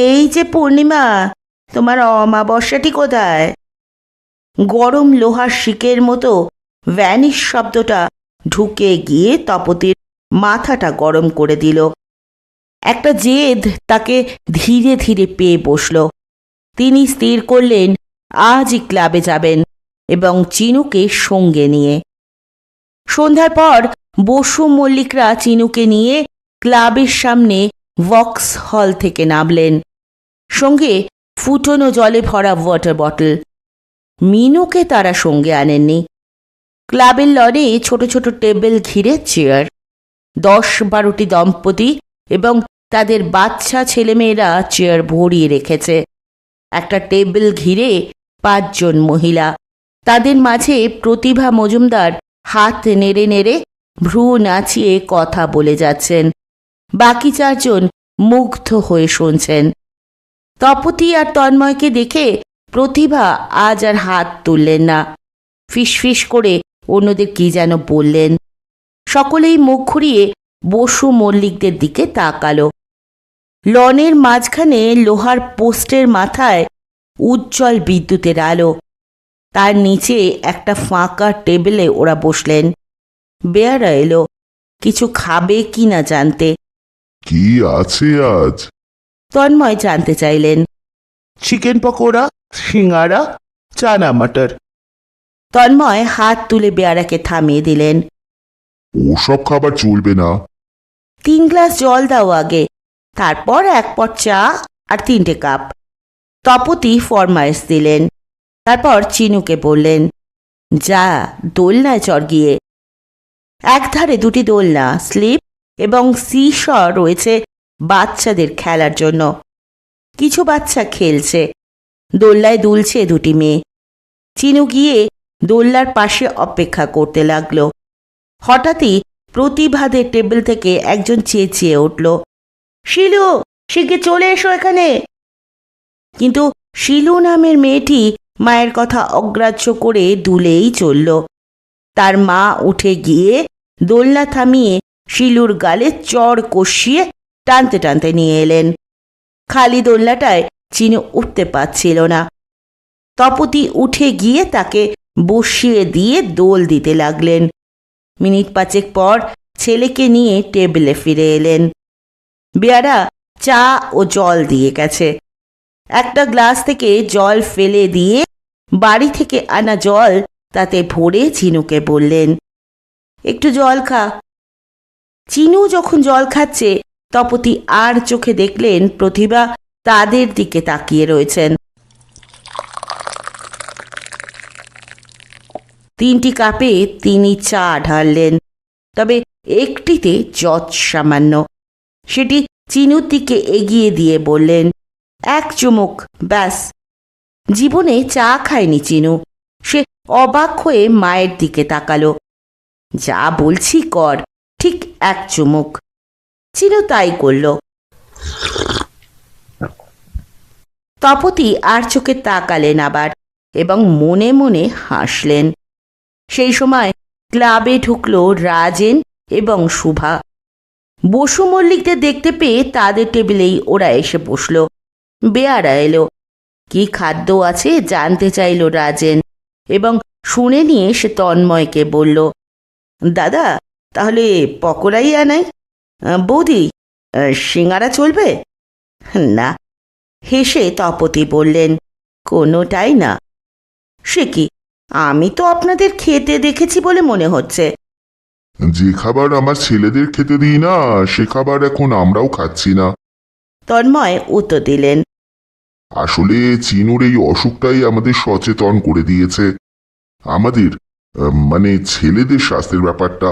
Speaker 1: এই যে পূর্ণিমা, তোমার অমাবস্যাটি কোথায়? গরম লোহার শিকের মতো ভ্যানিশ শব্দটা ঢুকে গিয়ে তপতির মাথাটা গরম করে দিল। একটা জেদ তাকে ধীরে ধীরে পেয়ে বসল। তিনি স্থির করলেন আজই ক্লাবে যাবেন এবং চিনুকে সঙ্গে নিয়ে। সন্ধ্যার পর বসু মল্লিকরা চিনুকে নিয়ে ক্লাবের সামনে ভক্স হল থেকে নামলেন, সঙ্গে ফুটনো জলে ভরা ওয়াটার বটল। মিনুকে তারা সঙ্গে আনেননি। ক্লাবের লনে ছোট ছোট টেবিল ঘিরে চেয়ার, 10-12টি দম্পতি এবং তাদের বাচ্চা ছেলেমেয়েরা চেয়ার ভরিয়ে রেখেছে। একটা টেবিল ঘিরে 5 জন মহিলা, তাদের মাঝে প্রতিভা মজুমদার হাত নেড়ে নেড়ে ভ্রু নাচিয়ে কথা বলে যাচ্ছেন। বাকি 4 জন মুগ্ধ হয়ে শুনছেন। তপতি আর তন্ময়কে দেখে প্রতিভা আজ আর হাত তুললেন না, ফিসফিস করে অন্যদের কি যেন বললেন। সকলেই মুখ ঘুরিয়ে বসু মল্লিকদের দিকে তাকালো। লনের মাঝখানে লোহার পোস্টের মাথায় উজ্জ্বল বিদ্যুতের আলো, তার নিচে একটা ফাঁকা টেবিলে ওরা বসলেন। বেয়ারা এলো কিছু খাবে কি না জানতে।
Speaker 2: কি আছে আজ?
Speaker 1: তন্ময় জানতে চাইলেন।
Speaker 3: চিকেন পকোড়া, সিঙ্গারা, চানা মটর।
Speaker 1: তন্ময় হাত তুলে বেয়ারাকে থামিয়ে দিলেন।
Speaker 2: ওসব খাবার চলবে না।
Speaker 1: 3 গ্লাস জল দাও আগে, তারপর 1 পট চা আর 3টে কাপ। তপতি ফরমাইশ দিলেন। তারপর চিনুকে বললেন, যা দোলনায় চড় গিয়ে। একধারে 2টি দোলনা, স্লিপ এবং সিশ রয়েছে বাচ্চাদের খেলার জন্য। কিছু বাচ্চা খেলছে, দোলনায় দুলছে 2টি মেয়ে। চিনু গিয়ে দোলনার পাশে অপেক্ষা করতে লাগলো। হঠাৎই প্রতিভাদের টেবিল থেকে একজন চেঁচিয়ে উঠল, শিলু, শিগগির চলে এসো এখানে। কিন্তু শিলু নামের মেয়েটি মায়ের কথা অগ্রাহ্য করে দুলেই চলল। তার মা উঠে গিয়ে দোলনা থামিয়ে শিলুর গালে চড় কষিয়ে টানতে টানতে নিয়ে এলেন। খালি দোলনাটায় চিনু উঠতে পারছিল না। তপতি উঠে গিয়ে তাকে বসিয়ে দিয়ে দোল দিতে লাগলেন। মিনিট 5 পর ছেলেকে নিয়ে টেবিলে ফিরে এলেন। বেয়ারা চা ও জল দিয়ে গেছে। একটা গ্লাস থেকে জল ফেলে দিয়ে বাড়ি থেকে আনা জল তাতে ভরে চিনুকে বললেন, একটু জল খা। চিনু যখন জল খাচ্ছে, তপতি আর চোখে দেখলেন প্রতিভা তাদের দিকে তাকিয়ে রয়েছেন। 3টি কাপে তিনি চা ঢাললেন, তবে একটিতে যৎ সামান্য। সেটি চিনুর দিকে এগিয়ে দিয়ে বললেন, 1 চুমুক ব্যাস। জীবনে চা খায়নি চিনু। সে অবাক হয়ে মায়ের দিকে তাকালো। যা বলছি কর, ঠিক 1 চুমুক। চিনু তাই করল। তপতি আর চোখে তাকালেন আবার এবং মনে মনে হাসলেন। সেই সময় ক্লাবে ঢুকল রাজেন এবং শুভা। বসু মল্লিকদের দেখতে পেয়ে তাদের টেবিলেই ওরা এসে বসল। বেয়ারা এলো। কি খাদ্য আছে জানতে চাইল রাজেন এবং শুনে নিয়ে সে তন্ময়কে বলল, দাদা, তাহলে পকোড়াই আনাই। বৌদি, সিঙ্গারা চলবে? না। হেসে তপতি বললেন, কোনোটাই না। সে কি, আমি তো আপনাদের খেতে দেখেছি বলে মনে হচ্ছে।
Speaker 2: যে খাবার আমার ছেলেদের খেতে দিই না, সে খাবার এখন আমরাও খাচ্ছি না।
Speaker 1: তন্ময় উত্তর দিলেন।
Speaker 2: আসলে চিনুর এই অসুখটাই আমাদের সচেতন করে দিয়েছে। আমাদের মানে ছেলেদের স্বাস্থ্যের ব্যাপারটা।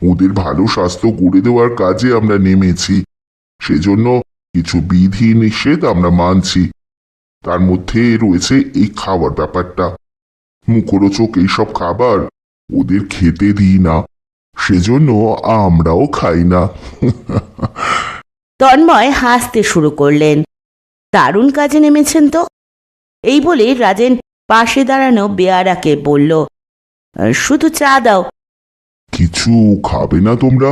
Speaker 2: ওদের ভালো স্বাস্থ্য গড়ে দেওয়ার কাজে আমরা নেমেছি। সেজন্য কিছু বিধি নিষেধ আমরা মানছি। তার মধ্যে রয়েছে এই খাওয়ার ব্যাপারটা। মুখরোচক এইসব খাবার ওদের খেতে দিই না, সেজন্য আমরাও খাই না।
Speaker 1: তন্ময় হাসতে শুরু করলেন। দারুণ কাজে নেমেছেন তো। এই বলে রাজেন পাশে দাঁড়ানো বেয়ারাকে বলল, শুধু চা দাও।
Speaker 2: কিছু খাবে না তোমরা?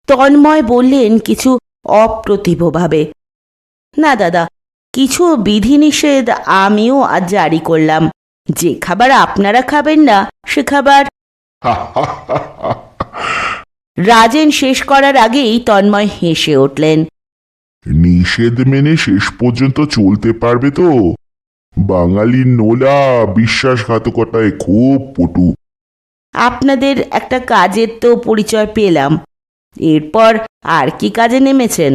Speaker 1: তন্ময় বললেন কিছু অপ্রতিভভাবে, না দাদা, কিছু বিধিনিষেধ আমিও আজ জারি করলাম। যে খাবার আপনারা খাবেন না সে খাবার। রাজেন শেষ করার আগেই তন্ময় হেসে উঠলেন।
Speaker 2: নিষেধ মেনে শেষ পর্যন্ত চলতে পারবে তো? বাঙালির নোলা বিশ্বাসঘাতকতায় খুব পটু।
Speaker 1: আপনাদের একটা কাজের তো পরিচয় পেলাম, এরপর আর কি কাজে নেমেছেন?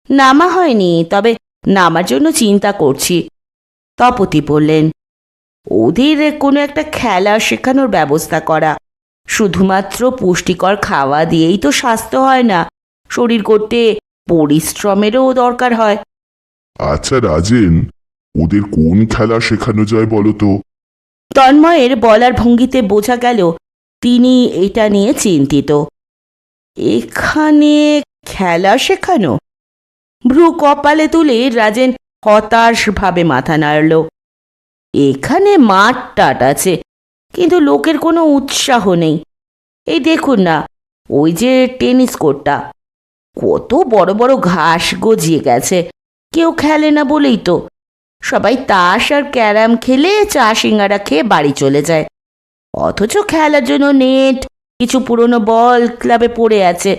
Speaker 1: নামা হয়নি, তবে নামার জন্য চিন্তা করছি। তপতি বললেন, ওদের কোনো একটা খেলা শেখানোর ব্যবস্থা করা। শুধুমাত্র পুষ্টিকর খাওয়া দিয়েই তো স্বাস্থ্য হয় না, শরীর করতে পরিশ্রমেরও দরকার হয়।
Speaker 2: আচ্ছা রাজেন, ওদের কোন খেলা শেখানো যায় বলো তো?
Speaker 1: তন্ময়ের বলার ভঙ্গিতে বোঝা গেল তিনি এটা নিয়ে চিন্তিত। এখানে খেলা শেখানো? ভ্রু কপালে তুলে রাজেন হতাশভাবে মাথা নাড়ল। এখানে মাঠ টাট আছে, কিন্তু লোকের কোনো উৎসাহ নেই। এই দেখুন না, ওই যে টেনিস কোর্টটা, কত বড় বড় ঘাস গজিয়ে গেছে। কেউ খেলে না বলেই তো। সবাই তাস আর ক্যারাম খেলে চা সিঙ্গারা খেয়ে বাড়ি চলে যায়। অথচ খেলার জন্য নেট, কিছু পুরনো বল ক্লাবে পড়ে আছে।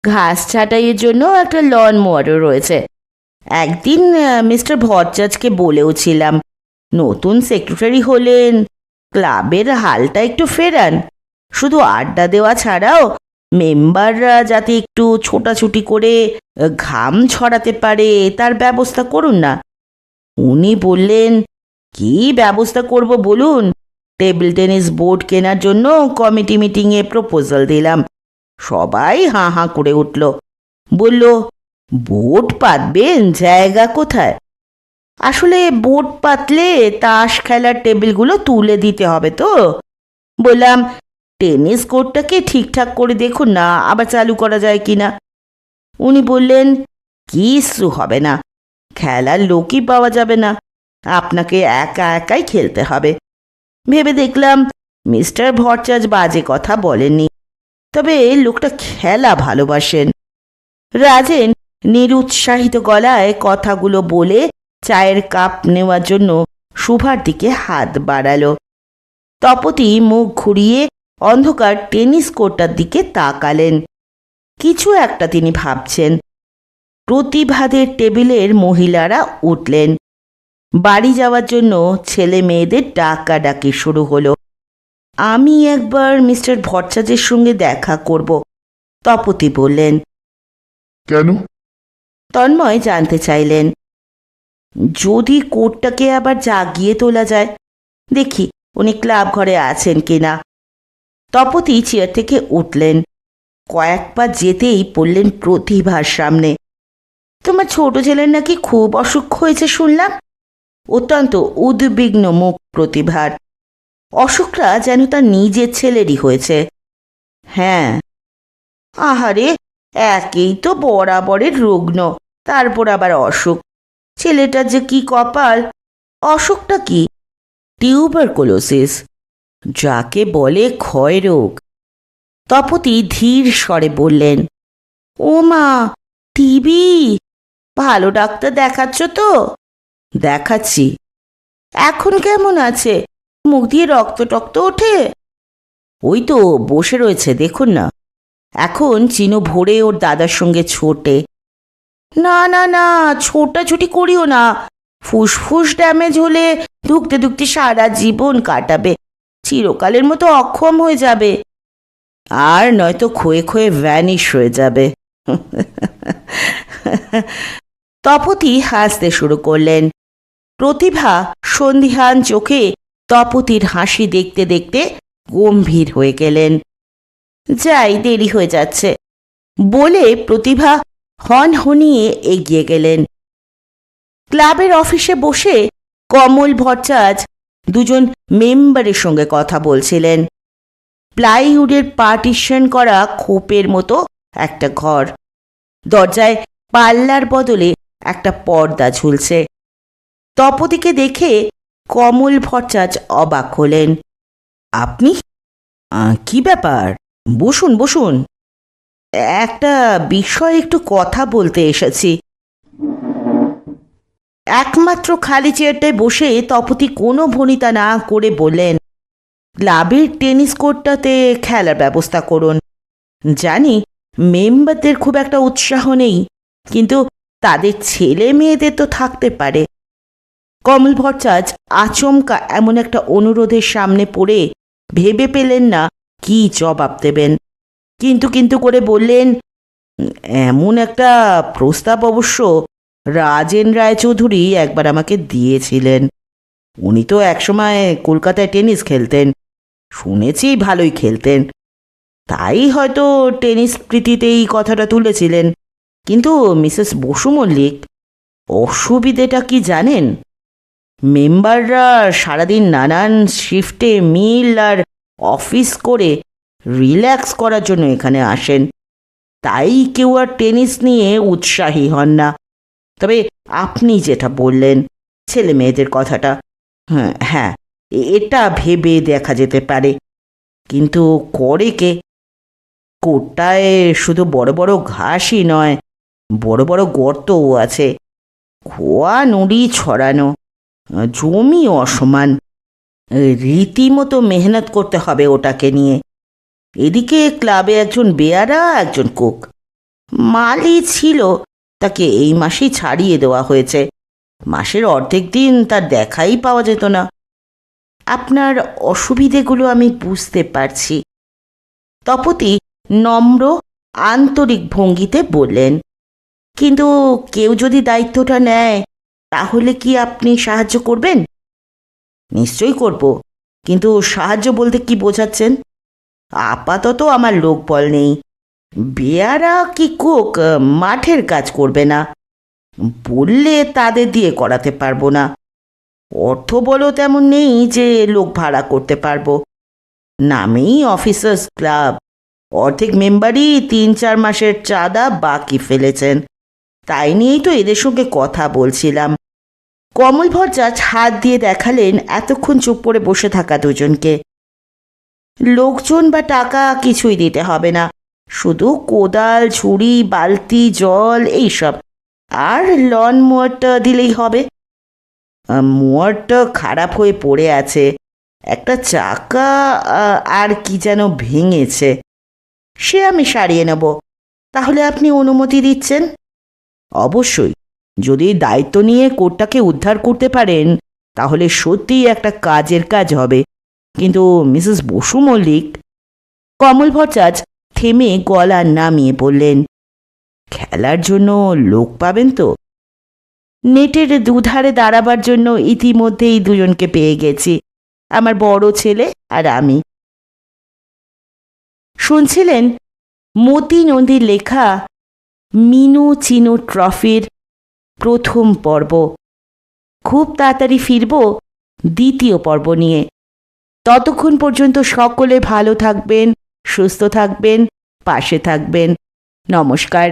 Speaker 1: ঘাস ছাঁটাইয়ের জন্য একটা লন মোয়ারও রয়েছে। একদিন মিস্টার ভট্টাচার্যকে বলেওছিলাম, নতুন সেক্রেটারি হলেন, ক্লাবের হালটা একটু ফেরান। শুধু আড্ডা দেওয়া ছাড়াও মেম্বাররা যাতে একটু ছোটাছুটি করে ঘাম ছড়াতে পারে তার ব্যবস্থা করুন না। উনি বললেন, কি ব্যবস্থা করব বলুন? টেবিল টেনিস বোর্ড কেনার জন্য কমিটি মিটিংয়ে প্রপোজাল দিলাম। সবাই হাঁ হাঁ করে উঠল। বলল, বোর্ড পাতবেন, জায়গা কোথায়? আসলে বোর্ড পাতলে তাস খেলার টেবিলগুলো তুলে দিতে হবে তো। বললাম, টেনিস কোর্টটাকে ঠিকঠাক করে দেখুন না, আবার চালু করা যায় কিনা। উনি বললেন, কিছু হবে না, খেলার লোকই পাওয়া যাবে না, আপনাকে একা একাই খেলতে হবে। ভেবে দেখলাম মিস্টার ভট্টাচার্য বাজে কথা বলেননি, তবে লোকটা খেলা ভালোবাসেন। রাজেন নিরুৎসাহিত গলায় কথাগুলো বলে চায়ের কাপ নেওয়ার জন্য শুভার দিকে হাত বাড়ালো। তপতি মুখ ঘুরিয়ে অন্ধকার টেনিস কোর্টটার দিকে তাকালেন। কিছু একটা তিনি ভাবছেন। প্রতিভাদের টেবিলের মহিলারা উঠলেন। বাড়ি যাওয়ার জন্য ছেলে মেয়েদের ডাকাডাকি শুরু হলো। আমি একবার মিস্টার ভট্টাচার্যের সঙ্গে দেখা করব, তপতি বললেন।
Speaker 2: কেন?
Speaker 1: তন্ময় জানতে চাইলেন। যদি কোর্টটাকে আবার জাগিয়ে তোলা যায়, দেখি উনি ক্লাব ঘরে আছেন কিনা। তপতি চেয়ার থেকে উঠলেন। কয়েক পা যেতেই পড়লেন প্রতিভার সামনে। তোমার ছোট ছেলের নাকি খুব অসুখ হয়েছে শুনলাম। অত্যন্ত উদ্বিগ্ন মুখ প্রতিভার। অসুখটা যেন তার নিজের ছেলেরই হয়েছে। হ্যাঁ। আহারে, একেই তো বরাবরের রুগ্ন, তারপর আবার অসুখ। ছেলেটার যে কি কপাল। অসুখটা কি? টিউবারকুলোসিস, যাকে বলে ক্ষয় রোগ। তপতি ধীর স্বরে বললেন, ও মা, টিবি? ভালো ডাক্তার দেখাচ্ছ তো? দেখাচ্ছি। এখন কেমন আছে? মুখ দিয়ে রক্ত টক্ত ওঠে? ওই তো বসে রয়েছে, দেখুন না। এখন চিনো ভোরে ওর দাদার সঙ্গে ছোটে। না না না, ছোটাছুটি করিও না। ফুসফুস ড্যামেজ হলে ধুকতে ধুকতে সারা জীবন কাটাবে, চিরকালের মতো অক্ষম হয়ে যাবে, আর নয়তো ক্ষয়ে ক্ষয়ে ভ্যানিশ হয়ে যাবে। তপতি হাসতে শুরু করলেন। প্রতিভা সন্ধিহান চোখে তপতির হাসি দেখতে দেখতে গম্ভীর হয়ে গেলেন। যাই, দেরি হয়ে যাচ্ছে বলে প্রতিভা হনহনিয়ে এগিয়ে গেলেন। ক্লাবের অফিসে বসে কমল ভট্টাচার্য দুজন মেম্বারের সঙ্গে কথা বলছিলেন। প্লাইউডের পার্টিশন করা খোপের মতো একটা ঘর। দরজায় পাল্লার বদলে একটা পর্দা ঝুলছে। তপতিকে দেখে কমল ভট্টাচার্য অবাক হলেন। আপনি? কি ব্যাপার? বসুন বসুন। একটা বিষয় একটু কথা বলতে এসেছি। একমাত্র খালি চেয়ারটায় বসে তপতি কোনো ভনিতা না করে বললেন, ক্লাবের টেনিস কোর্টটাতে খেলার ব্যবস্থা করুন। জানি মেম্বারদের খুব একটা উৎসাহ নেই, কিন্তু তাদের ছেলে মেয়েদের তো থাকতে পারে। কমল ভট্টাচার্য আচমকা এমন একটা অনুরোধের সামনে পড়ে ভেবে পেলেন না কি জবাব দেবেন। কিন্তু করে বললেন, এমন একটা প্রস্তাব অবশ্য রাজেন রায়চৌধুরী একবার আমাকে দিয়েছিলেন। উনি তো একসময় কলকাতায় টেনিস খেলতেন, শুনেছি ভালোই খেলতেন। তাই হয়তো টেনিস প্রীতিতে এই কথাটা তুলেছিলেন। কিন্তু মিসেস বসু মল্লিক, অসুবিধেটা কি জানেন? মেম্বাররা সারাদিন নানান শিফটে মিল আর অফিস করে রিল্যাক্স করার জন্য এখানে আসেন। তাই কেউ আর টেনিস নিয়ে উৎসাহী হন না। তবে আপনি যেটা বললেন ছেলে মেয়েদের কথাটা, হ্যাঁ, এটা ভেবে দেখা যেতে পারে। কিন্তু করে কে? কোটটায় শুধু বড় বড় ঘাসই নয়, বড় বড় গর্তও আছে। খোয়া নুড়ি ছড়ানো, জমি অসমান। রীতিমতো মেহনত করতে হবে ওটাকে নিয়ে। এদিকে ক্লাবে একজন বেয়ারা, একজন কুক। মালি ছিল, তাকে এই মাসেই ছাড়িয়ে দেওয়া হয়েছে। মাসের অর্ধেক দিন তার দেখাই পাওয়া যেত না। আপনার অসুবিধেগুলো আমি বুঝতে পারছি। তপতি নম্র আন্তরিক ভঙ্গিতে বললেন, কিন্তু কেউ যদি দায়িত্বটা নেয় তাহলে কি আপনি সাহায্য করবেন? নিশ্চয়ই করব, কিন্তু সাহায্য বলতে কি বোঝাচ্ছেন? আপাতত আমার লোকবল নেই। বেয়ারা কি কুক মাঠের কাজ করবে না, বললে তাদের দিয়ে করাতে পারবো না। অর্থ বলো তেমন নেই যে লোক ভাড়া করতে পারবো। নামেই অফিসার্স ক্লাব, অর্ধেক মেম্বারই 3-4 মাসের চাঁদা বাকি ফেলেছেন। তাই নিয়েই তো এদের সঙ্গে কথা বলছিলাম। কমল ভট্টাচ হাত দিয়ে দেখালেন এতক্ষণ চুপ করে বসে থাকা দুজনকে। লোকজন বা টাকা কিছুই দিতে হবে না, শুধু কোদাল, ঝুড়ি, বালতি, জল এইসব, আর লন মোয়ারটা দিলেই হবে। মোয়ারটা খারাপ হয়ে পড়ে আছে, একটা চাকা আর কি যেন ভেঙেছে, সে আমি সারিয়ে নেব। তাহলে আপনি অনুমতি দিচ্ছেন? অবশ্যই, যদি দায়িত্ব নিয়ে কোর্টটাকে উদ্ধার করতে পারেন তাহলে সত্যিই একটা কাজের কাজ হবে। কিন্তু মিসেস বসু মল্লিক। কমল ভট্টাচ থেমে গলা নামিয়ে বললেন, খেলার জন্য লোক পাবেন তো? নেটের দুধারে দাঁড়াবার জন্য ইতিমধ্যেই দুজনকে পেয়ে গেছি, আমার বড় ছেলে আর আমি। শুনছিলেন মতি নন্দীর লেখা মিনু চিনু ট্রফির প্রথম পর্ব। খুব তাড়াতাড়ি ফিরব দ্বিতীয় পর্ব নিয়ে। ততক্ষণ পর্যন্ত সকলে ভালো থাকবেন, সুস্থ থাকবেন, পাশে থাকবেন। নমস্কার।